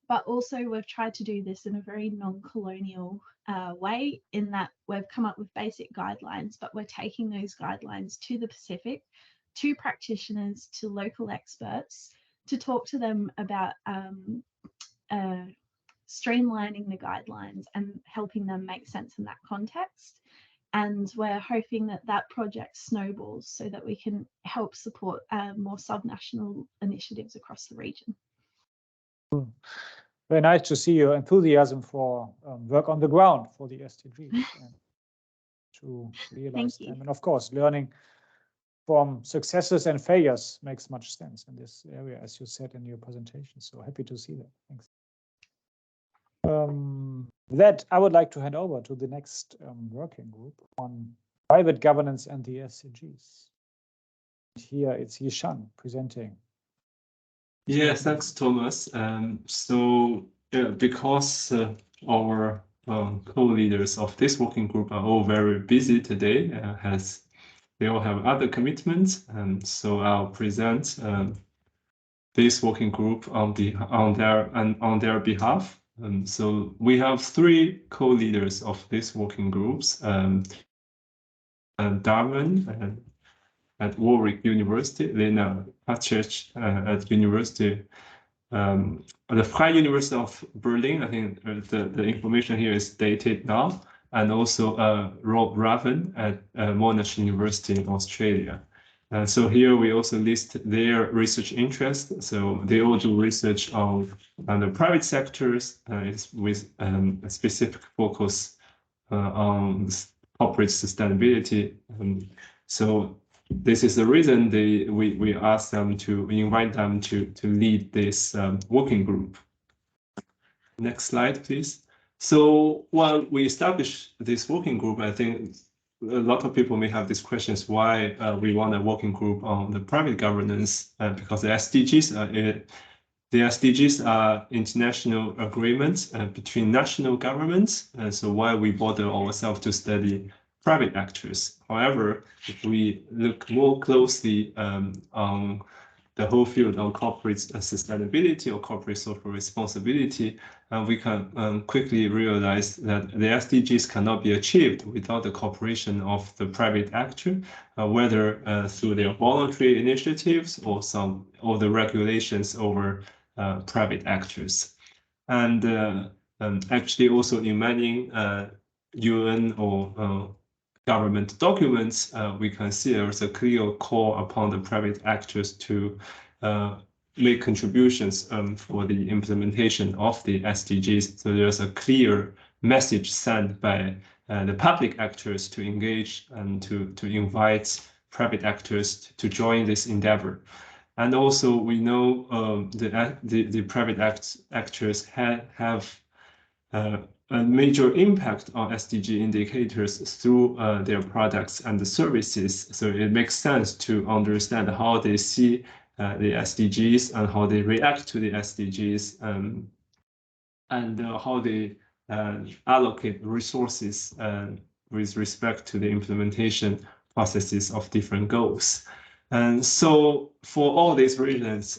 But also we've tried to do this in a very non-colonial way, in that we've come up with basic guidelines, but we're taking those guidelines to the Pacific, to practitioners, to local experts, to talk to them about streamlining the guidelines and helping them make sense in that context. And we're hoping that that project snowballs so that we can help support more subnational initiatives across the region. Very nice to see your enthusiasm for work on the ground for the SDGs and to realize them. And of course, learning from successes and failures makes much sense in this area, as you said in your presentation. So happy to see that. Thanks. That I would like to hand over to the next working group on private governance and the SDGs. Here it's Yishan presenting. Yeah, thanks, Thomas. Because our co-leaders of this working group are all very busy today, as they all have other commitments, so I'll present this working group on their behalf. So we have 3 co-leaders of these working groups, Darman at Warwick University, Lena Pacic at University, the Freie University of Berlin. I think the information here is dated now, and also Rob Raven at Monash University in Australia. So here we also list their research interests. So they all do research on the private sectors with a specific focus on corporate sustainability. So this is the reason we asked them to invite them to lead this working group. Next slide, please. So while we established this working group, I think a lot of people may have these questions, why we want a working group on the private governance, because the SDGs are international agreements between national governments. So why we bother ourselves to study private actors? However, if we look more closely on the whole field on corporate sustainability or corporate social responsibility, we can quickly realize that the SDGs cannot be achieved without the cooperation of the private actor, whether through their voluntary initiatives or the regulations over private actors. And actually also in many UN or government documents, we can see there's a clear call upon the private actors to make contributions for the implementation of the SDGs. So there's a clear message sent by the public actors to engage and to invite private actors to join this endeavor. And also we know the private actors have a major impact on SDG indicators through their products and services. So it makes sense to understand how they see the SDGs and how they react to the SDGs, and how they allocate resources with respect to the implementation processes of different goals. And so for all these reasons,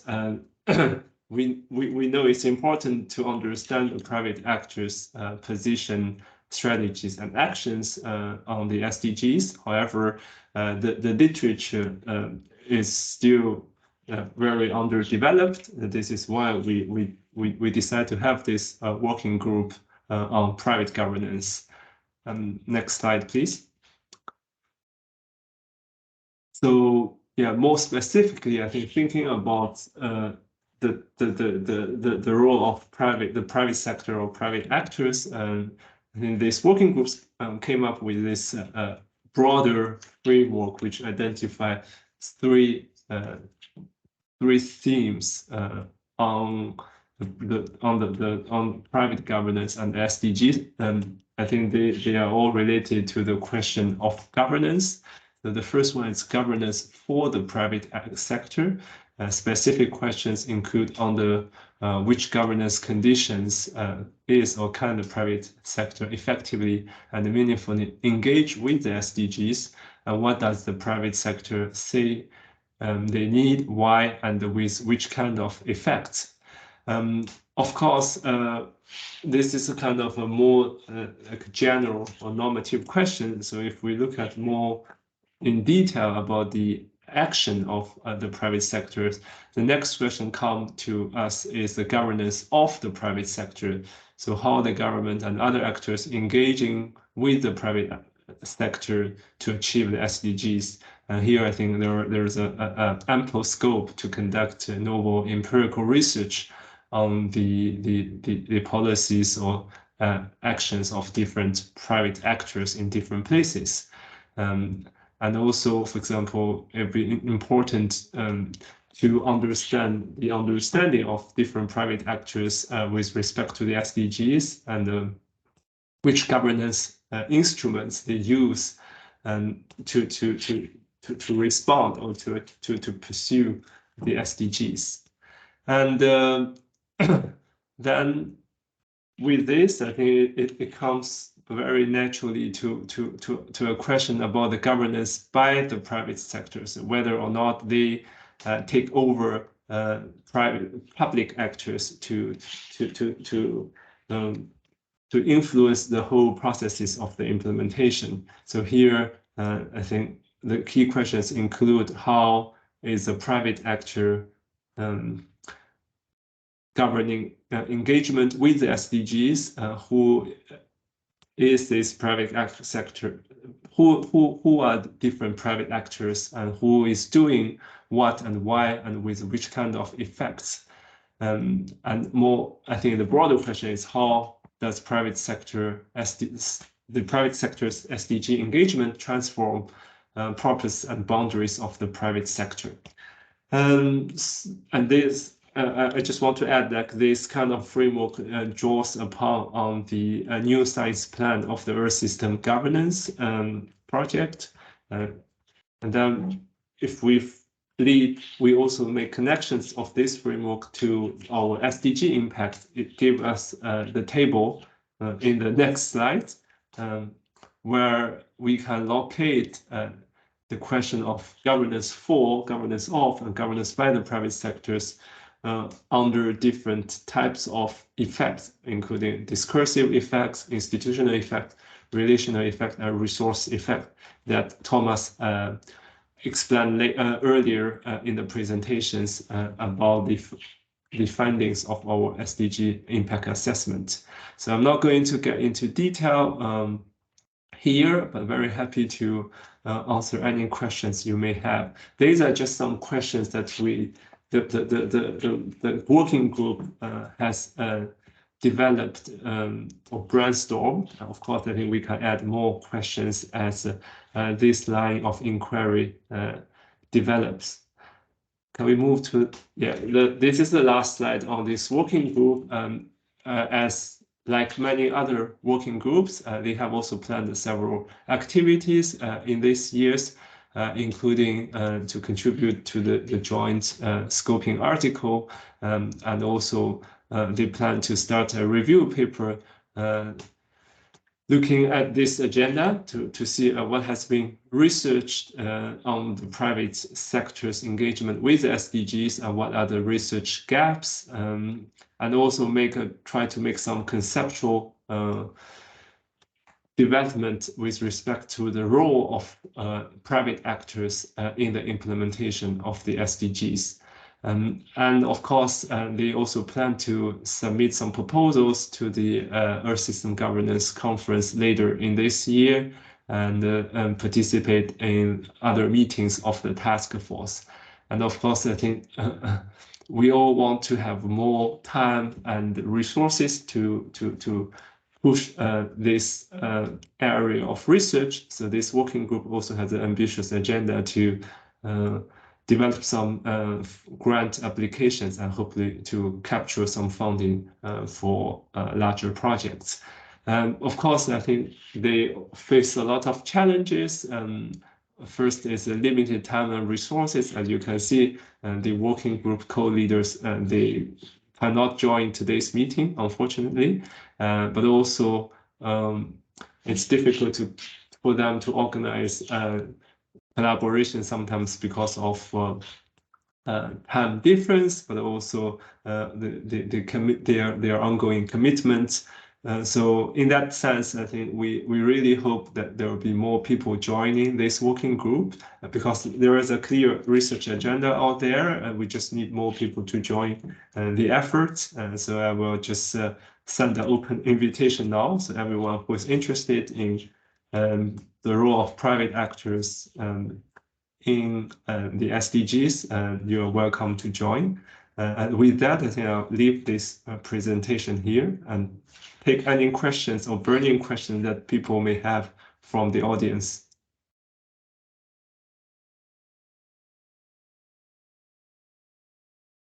we know it's important to understand the private actors' position, strategies, and actions on the SDGs. However, the literature is still very underdeveloped. This is why we decided to have this working group on private governance. Next slide, please. So yeah, more specifically, I think thinking about the role of the private sector or private actors, And these working groups came up with this broader framework, which identify three themes on private governance and SDGs. I think they are all related to the question of governance. So the first one is governance for the private sector. Specific questions include under which governance conditions is or can the private sector effectively and meaningfully engage with the SDGs, and what does the private sector say they need, why, and with which kind of effects. Of course, this is a kind of a more like general or normative question. So if we look at more in detail about the action of the private sectors, the next question come to us is the governance of the private sector. So how the government and other actors engaging with the private sector to achieve the SDGs. And here I think there's a ample scope to conduct novel empirical research on the policies or actions of different private actors in different places. And also, for example, it would be important to understand the understanding of different private actors with respect to the SDGs and which governance instruments they use to respond or to pursue the SDGs. And then with this, I think it comes very naturally to a question about the governance by the private sectors, whether or not they take over public actors to influence the whole processes of the implementation. So here, I think the key questions include how is a private actor governing engagement with the SDGs, who is this private sector, who are the different private actors, and who is doing what and why and with which kind of effects. And more, I think the broader question is how does the private sector's SDG engagement transform purpose and boundaries of the private sector. And this, I just want to add that this kind of framework draws upon on the new science plan of the Earth System Governance project. And then if we also make connections of this framework to our SDG impact. It gives us the table in the next slide, where we can locate the question of governance for, governance of, and governance by the private sectors under different types of effects, including discursive effects, institutional effect, relational effect, and resource effect that Thomas explained earlier in the presentations about the findings of our SDG Impact Assessment. So I'm not going to get into detail here, but very happy to answer any questions you may have. These are just some questions that the working group has developed or brainstormed. Of course, I think we can add more questions as this line of inquiry develops. Can we move to, this is the last slide on this working group. As like many other working groups, they have also planned several activities in these years, including to contribute to the joint scoping article, and also they plan to start a review paper looking at this agenda to see what has been researched on the private sector's engagement with the SDGs and what are the research gaps, and also try to make some conceptual development with respect to the role of private actors in the implementation of the SDGs. And of course, they also plan to submit some proposals to the Earth System Governance Conference later in this year and participate in other meetings of the task force. And of course, I think we all want to have more time and resources to push this area of research. So this working group also has an ambitious agenda to develop some grant applications and hopefully to capture some funding for larger projects. Of course, I think they face a lot of challenges. First is a limited time and resources. As you can see, the working group co-leaders, they cannot join today's meeting, unfortunately, but also it's difficult for them to organize collaboration sometimes because of time difference, but also their ongoing commitments. So in that sense, I think we really hope that there will be more people joining this working group because there is a clear research agenda out there, and we just need more people to join the efforts. So I will just send an open invitation now. So everyone who is interested in the role of private actors in the SDGs, you're welcome to join. And with that, I think I'll leave this presentation here and take any questions or burning questions that people may have from the audience.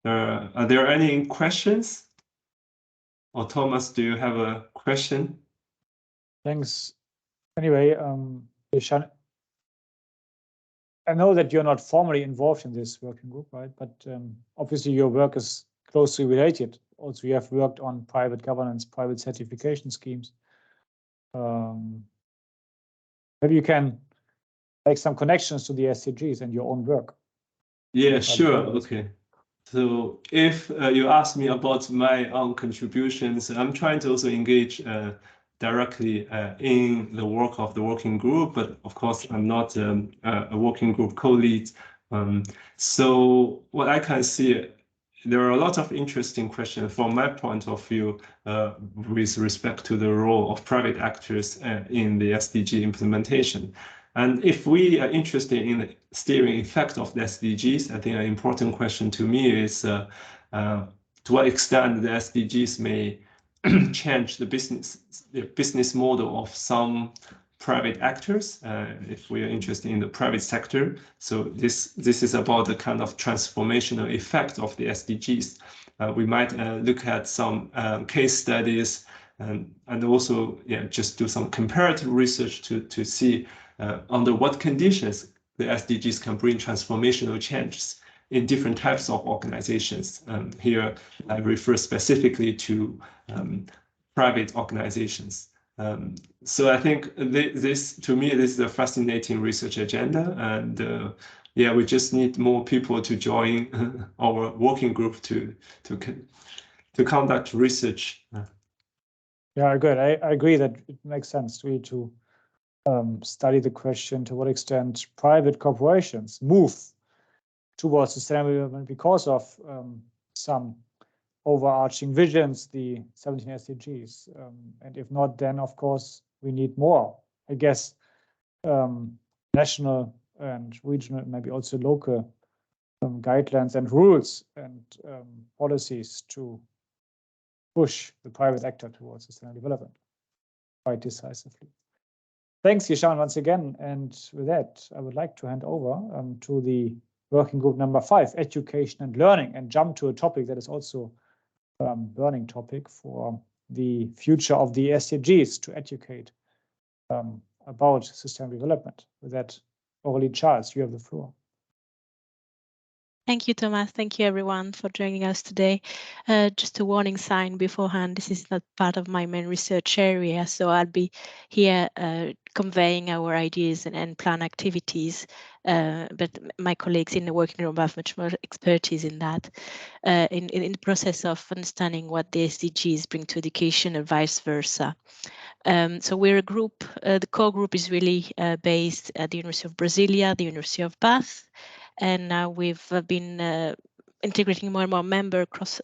Are there any questions? Or Thomas, do you have a question? Thanks. Anyway, Ishan, I know that you're not formally involved in this working group, right? But obviously your work is closely related. Also, you have worked on private governance, private certification schemes. Maybe you can make some connections to the SDGs and your own work. Yeah, sure. Okay. So if you ask me about my own contributions, I'm trying to also engage directly in the work of the working group, but of course I'm not a working group co-lead. So what I can see, there are a lot of interesting questions from my point of view with respect to the role of private actors in the SDG implementation. And if we are interested in the steering effect of the SDGs, I think an important question to me is to what extent the SDGs may change the business model of some private actors, if we are interested in the private sector. So this is about the kind of transformational effect of the SDGs. We might look at some case studies and also just do some comparative research to see under what conditions the SDGs can bring transformational changes in different types of organizations. Here I refer specifically to private organizations. So I think this, to me, this is a fascinating research agenda, and we just need more people to join our working group to conduct research. Yeah, good. I agree that it makes sense really to study the question to what extent private corporations move towards sustainable development because of some overarching visions, the 17 SDGs. And if not, then of course we need more, I guess, national and regional, maybe also local guidelines and rules and policies to push the private actor towards sustainable development quite decisively. Thanks, Yishan, once again. And with that, I would like to hand over to the working group number 5, education and learning, and jump to a topic that is also a burning topic for the future of the SDGs, to educate about sustainable development. With that, Aurélie Charles, you have the floor. Thank you, Thomas. Thank you, everyone, for joining us today. Just a warning sign beforehand, this is not part of my main research area, so I'll be here conveying our ideas and plan activities, but my colleagues in the working group have much more expertise in that, in the process of understanding what the SDGs bring to education and vice versa. So we're a group, the core group is really based at the University of Brasilia, the University of Bath, and now we've been integrating more and more members across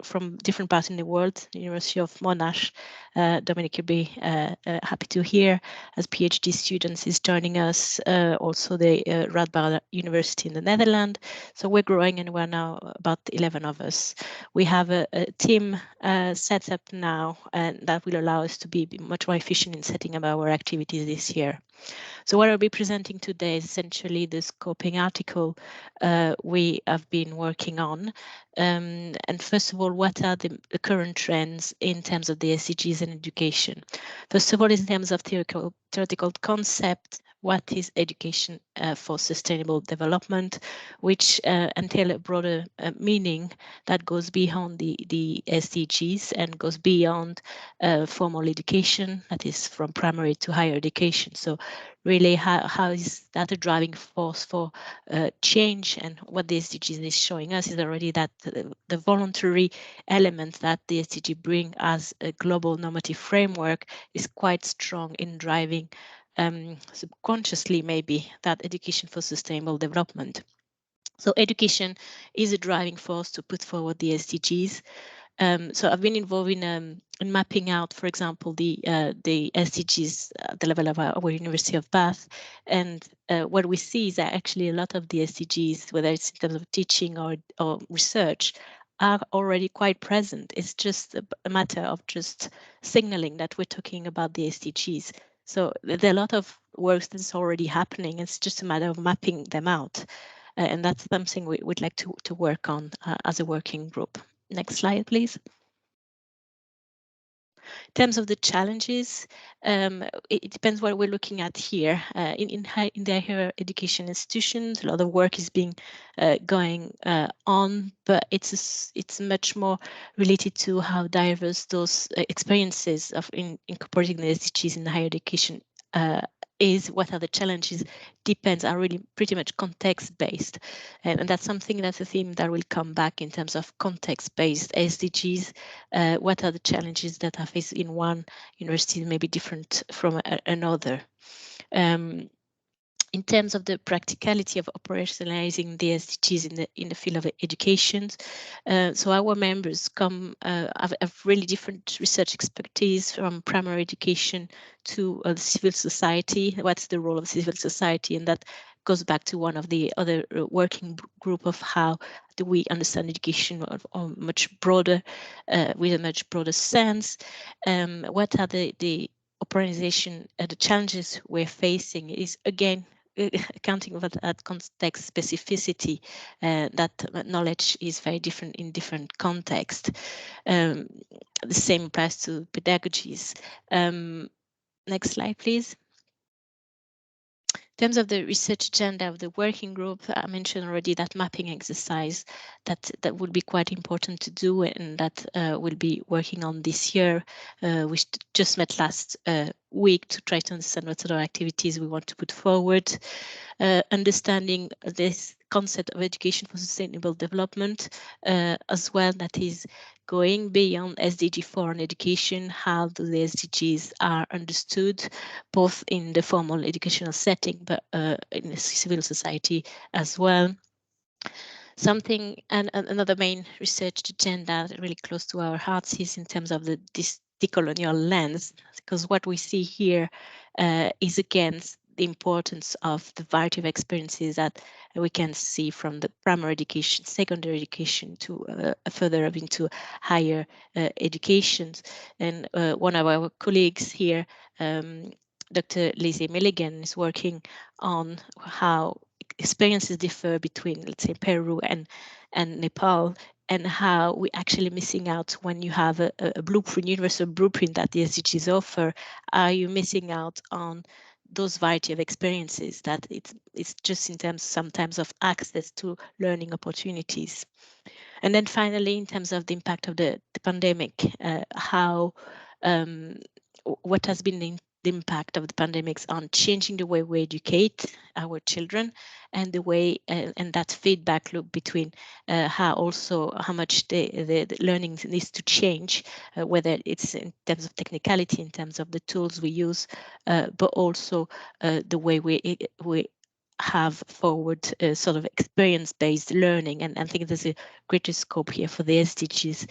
from different parts in the world. University of Monash, Dominic, you'll be happy to hear, as PhD students is joining us. Also the Radboud University in the Netherlands. So we're growing, and we're now about 11 of us. We have a team set up now, and that will allow us to be much more efficient in setting up our activities this year. So what I'll be presenting today is essentially the scoping article we have been working on. And first of all, what are the current trends in terms of the SDGs and education? First of all, in terms of theoretical concept, what is education for sustainable development, which entail a broader meaning that goes beyond the SDGs and goes beyond formal education, that is from primary to higher education. So really, how is that a driving force for change? And what the SDGs is showing us is already that the voluntary element that the SDG bring as a global normative framework is quite strong in driving subconsciously maybe that education for sustainable development. So education is a driving force to put forward the SDGs. So I've been involved in mapping out, for example, the SDGs at the level of our University of Bath, and what we see is that actually a lot of the SDGs, whether it's in terms of teaching or research, are already quite present. It's just a matter of just signaling that we're talking about the SDGs. So there are a lot of work that's already happening. It's just a matter of mapping them out. And that's something we'd like to work on as a working group. Next slide, please. In terms of the challenges, it depends what we're looking at here. In the higher education institutions, a lot of work is being going on, but it's much more related to how diverse those experiences of incorporating the SDGs in the higher education is. What are the challenges depends, are really pretty much context based, and that's something, that's a theme that will come back in terms of context based SDGs. What are the challenges that are faced in one university may be different from another. In terms of the practicality of operationalizing the SDGs in the field of education, so our members have really different research expertise, from primary education to civil society. What's the role of civil society? And that goes back to one of the other working group of how do we understand education on much broader, with a much broader sense. What are the operationalization, the challenges we're facing is, again, accounting for that context specificity, that knowledge is very different in different contexts. The same applies to pedagogies. Next slide, please. In terms of the research agenda of the working group, I mentioned already that mapping exercise that would be quite important to do, and that we'll be working on this year. We just met last week to try to understand what sort of activities we want to put forward. Understanding this concept of education for sustainable development as well, that is going beyond SDG 4 on education. How do the SDGs are understood, both in the formal educational setting, but in the civil society as well. Something, and another main research agenda really close to our hearts is in terms of this decolonial lens, because what we see here is, again, the importance of the variety of experiences that we can see from the primary education, secondary education, to further up into higher education. And one of our colleagues here, Dr. Lizzie Milligan, is working on how experiences differ between, let's say, Peru and Nepal, and how we're actually missing out when you have a blueprint, universal blueprint that the SDGs offer. Are you missing out on those variety of experiences, that it's just in terms sometimes of access to learning opportunities? And then finally, in terms of the impact of the pandemic, what has been the impact of the pandemics on changing the way we educate our children, and the way and that feedback loop between how much the learning needs to change, whether it's in terms of technicality, in terms of the tools we use, but also the way we have forward sort of experience-based learning, and I think there's a greater scope here for the SDGs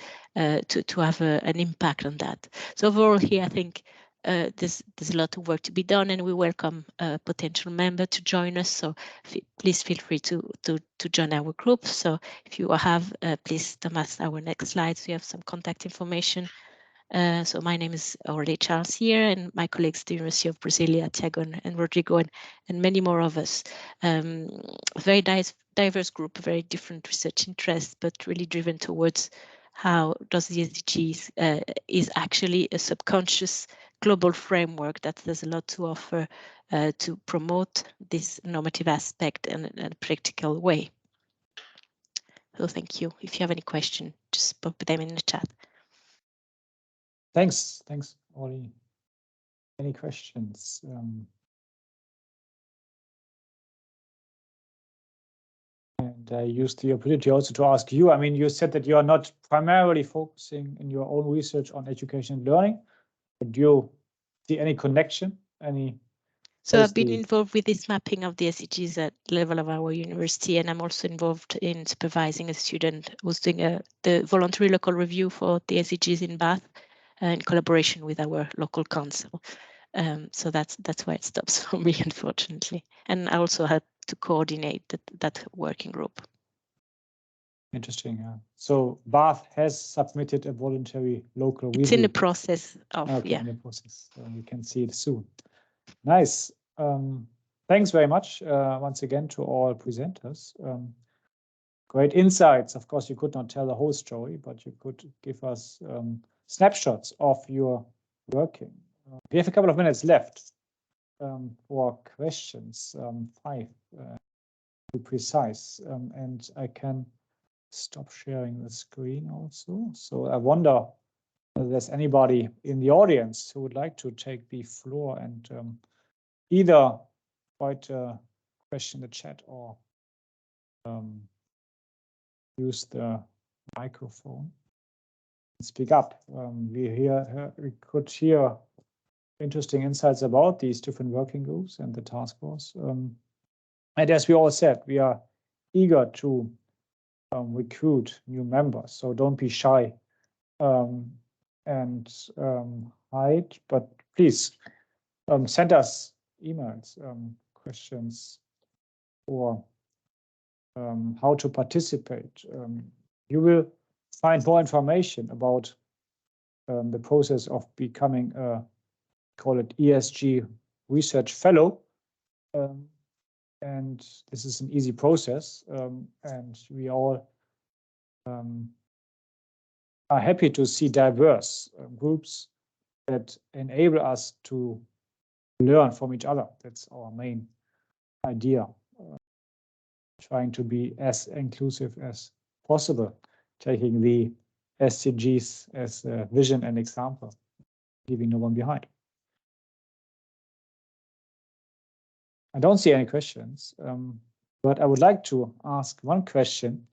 to have an impact on that. So overall here, I think there's a lot of work to be done, and we welcome a potential member to join us. So please feel free to join our group. So if you have, please, Thomas, our next slides, we have some contact information. So my name is Aurélie Charles here, and my colleagues at the University of Brasilia, Tiago and Rodrigo, and many more of us. Very diverse group, very different research interests, but really driven towards how does the SDGs is actually a subconscious global framework that there's a lot to offer to promote this normative aspect in a practical way. So thank you. If you have any question, just pop them in the chat. Thanks, Ollie. Any questions? And I used the opportunity also to ask you. I mean, you said that you are not primarily focusing in your own research on education and learning, but do you see any connection? So I've been involved with this mapping of the SDGs at level of our university, and I'm also involved in supervising a student who's doing the voluntary local review for the SDGs in Bath in collaboration with our local council. So that's why it stops for me, unfortunately. And I also had to coordinate that working group. Interesting. Yeah. So Bath has submitted a voluntary local review. It's in the process of, okay, in the process. So we can see it soon. Nice. Thanks very much once again to all presenters. Great insights. Of course, you could not tell the whole story, but you could give us snapshots of your working. We have a couple of minutes left for questions, 5 to be precise, and I can stop sharing the screen also. So I wonder whether there's anybody in the audience who would like to take the floor and either write a question in the chat or use the microphone and speak up. We could hear interesting insights about these different working groups and the task force. And as we all said, we are eager to recruit new members. So don't be shy and hide, but please send us emails, questions, or how to participate. You will find more information about the process of becoming a, call it ESG Research Fellow. And this is an easy process, and we all are happy to see diverse groups that enable us to learn from each other. That's our main idea, trying to be as inclusive as possible, taking the SDGs as a vision and example, leaving no one behind. I don't see any questions, but I would like to ask one question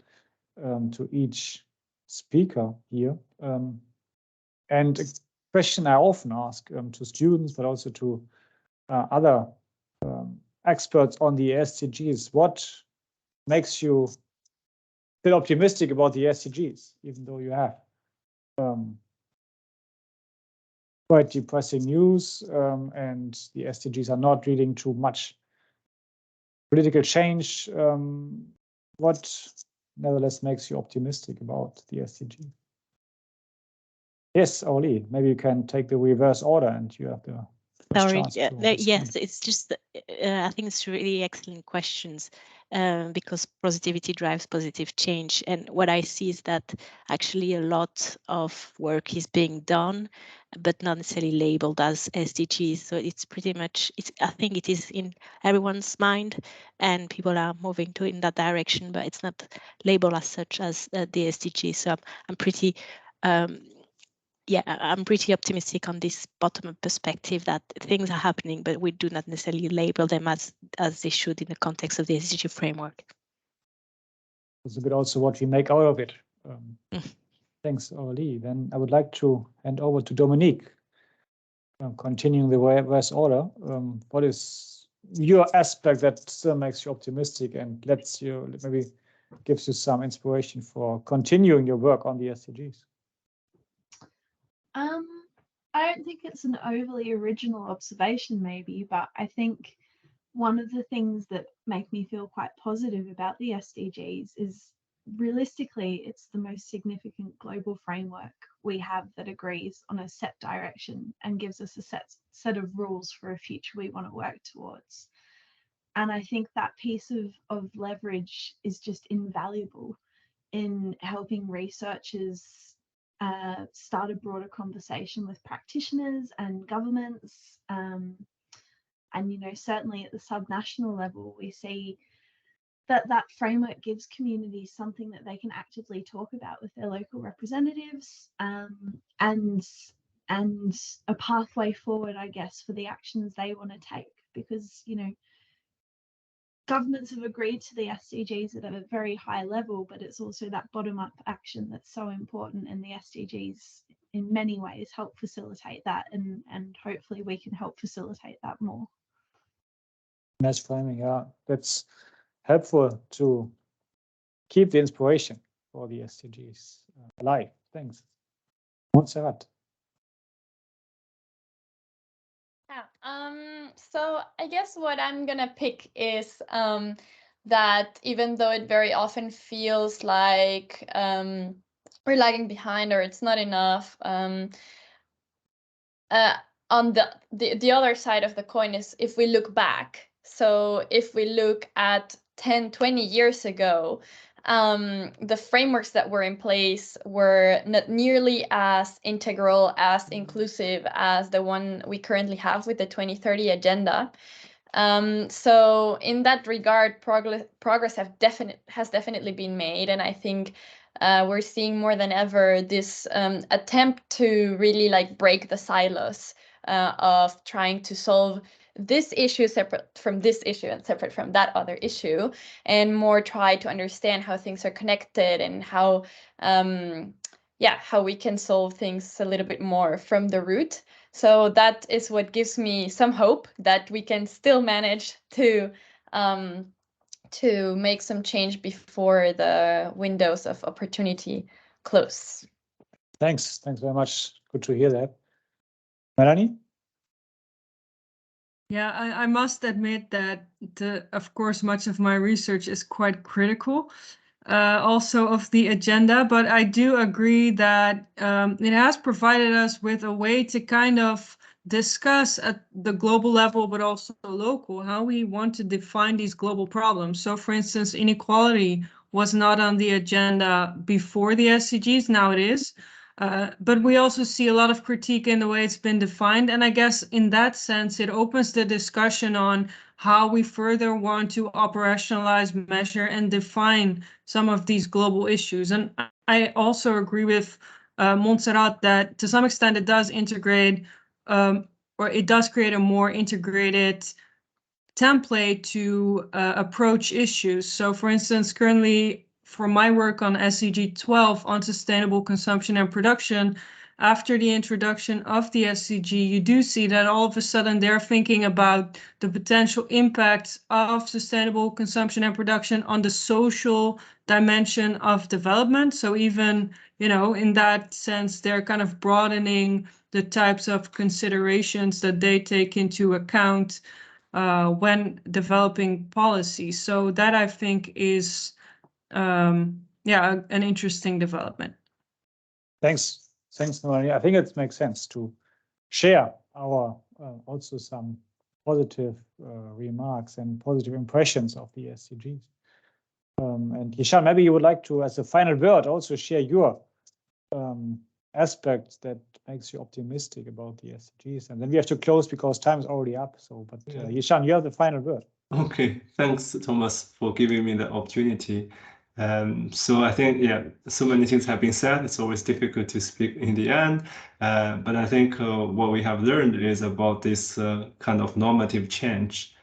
to each speaker here. And a question I often ask to students, but also to other experts on the SDGs. What makes you feel optimistic about the SDGs, even though you have quite depressing news and the SDGs are not leading to much political change? What nevertheless makes you optimistic about the SDG? Yes, Ollie, maybe you can take the reverse order and you have the Sorry, yes, it's just, I think it's really excellent questions because positivity drives positive change. And what I see is that actually a lot of work is being done, but not necessarily labeled as SDGs. So it's pretty much, I think it is in everyone's mind and people are moving in that direction, but it's not labeled as such as the SDGs. So I'm pretty, I'm pretty optimistic on this bottom-up perspective that things are happening, but we do not necessarily label them as they should in the context of the SDG framework. That's a bit also what we make out of it. Thanks, Aurélie. Then I would like to hand over to Dominique. Continuing the reverse order, what is your aspect that still makes you optimistic and lets you, maybe gives you some inspiration for continuing your work on the SDGs? I don't think it's an overly original observation, maybe, but I think one of the things that make me feel quite positive about the SDGs is realistically, it's the most significant global framework we have that agrees on a set direction and gives us a set of rules for a future we want to work towards. And I think that piece of leverage is just invaluable in helping researchers start a broader conversation with practitioners and governments. And, you know, certainly at the subnational level, we see that framework gives communities something that they can actively talk about with their local representatives, and a pathway forward, I guess, for the actions they want to take. Because, you know, governments have agreed to the SDGs at a very high level, but it's also that bottom-up action that's so important, and the SDGs in many ways help facilitate that, and hopefully we can help facilitate that more. Nice framing, yeah. That's helpful to keep the inspiration for the SDGs alive. Thanks. Montserrat. Yeah, so I guess what I'm gonna pick is that even though it very often feels like we're lagging behind or it's not enough, on the other side of the coin is if we look back. So if we look at 10, 20 years ago, the frameworks that were in place were not nearly as integral, as inclusive as the one we currently have with the 2030 agenda. So in that regard, progress has definitely been made, and I think we're seeing more than ever this attempt to really like break the silos of trying to solve this issue separate from this issue and separate from that other issue, and more try to understand how things are connected and how we can solve things a little bit more from the root. So that is what gives me some hope that we can still manage to make some change before the windows of opportunity close. Thanks very much. Good to hear that. Melanie? Yeah, I must admit that, of course, much of my research is quite critical, also of the agenda, but I do agree that it has provided us with a way to kind of discuss at the global level, but also local, how we want to define these global problems. So, for instance, inequality was not on the agenda before the SDGs, now it is. But we also see a lot of critique in the way it's been defined. And I guess in that sense, it opens the discussion on how we further want to operationalize, measure, and define some of these global issues. And I also agree with Montserrat that to some extent it does integrate, or it does create a more integrated template to approach issues. So for instance, currently, for my work on SDG 12 on sustainable consumption and production, after the introduction of the SDG, you do see that all of a sudden they're thinking about the potential impacts of sustainable consumption and production on the social dimension of development. So even, you know, in that sense, they're kind of broadening the types of considerations that they take into account when developing policy. So that I think is an interesting development. Thanks, Melanie. I think it makes sense to share our also some positive remarks and positive impressions of the SDGs. And Hishan, maybe you would like to, as a final word, also share your aspect that makes you optimistic about the SDGs. And then we have to close because time is already up. So, but Hishan, you have the final word. Okay, thanks, Thomas, for giving me the opportunity. So I think, so many things have been said. It's always difficult to speak in the end. But I think what we have learned is about this kind of normative change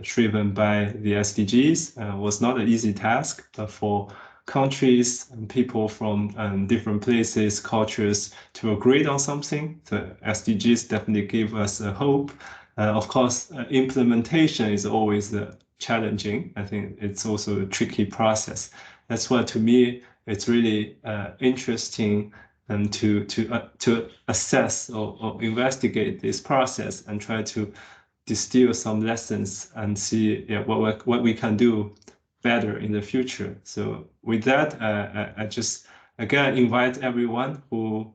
driven by the SDGs was not an easy task, but for countries and people from different places, cultures to agree on something. The SDGs definitely give us a hope. Of course, implementation is always challenging. I think it's also a tricky process. That's why, to me, it's really interesting to assess or investigate this process and try to distill some lessons and see what we can do better in the future. So with that, I just again invite everyone who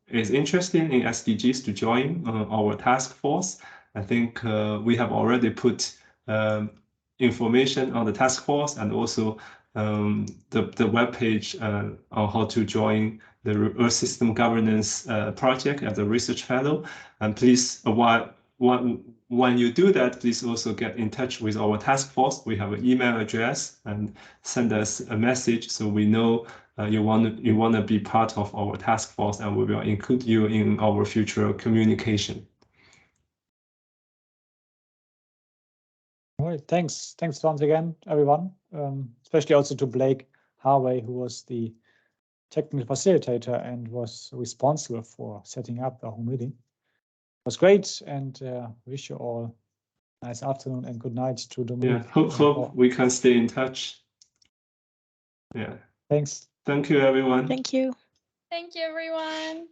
is interested in SDGs to join our task force. I think we have already put information on the task force and also the webpage on how to join the Earth System Governance project as a research fellow. And please, when you do that, please also get in touch with our task force. We have an email address, and send us a message so we know you want to be part of our task force, and we will include you in our future communication. All right, thanks once again, everyone, especially also to Blake Harvey, who was the technical facilitator and was responsible for setting up the whole meeting. It was great, and wish you all a nice afternoon and good night to Dominique. Yeah, hope we can stay in touch. Yeah. Thanks. Thank you, everyone. Thank you. Thank you, everyone.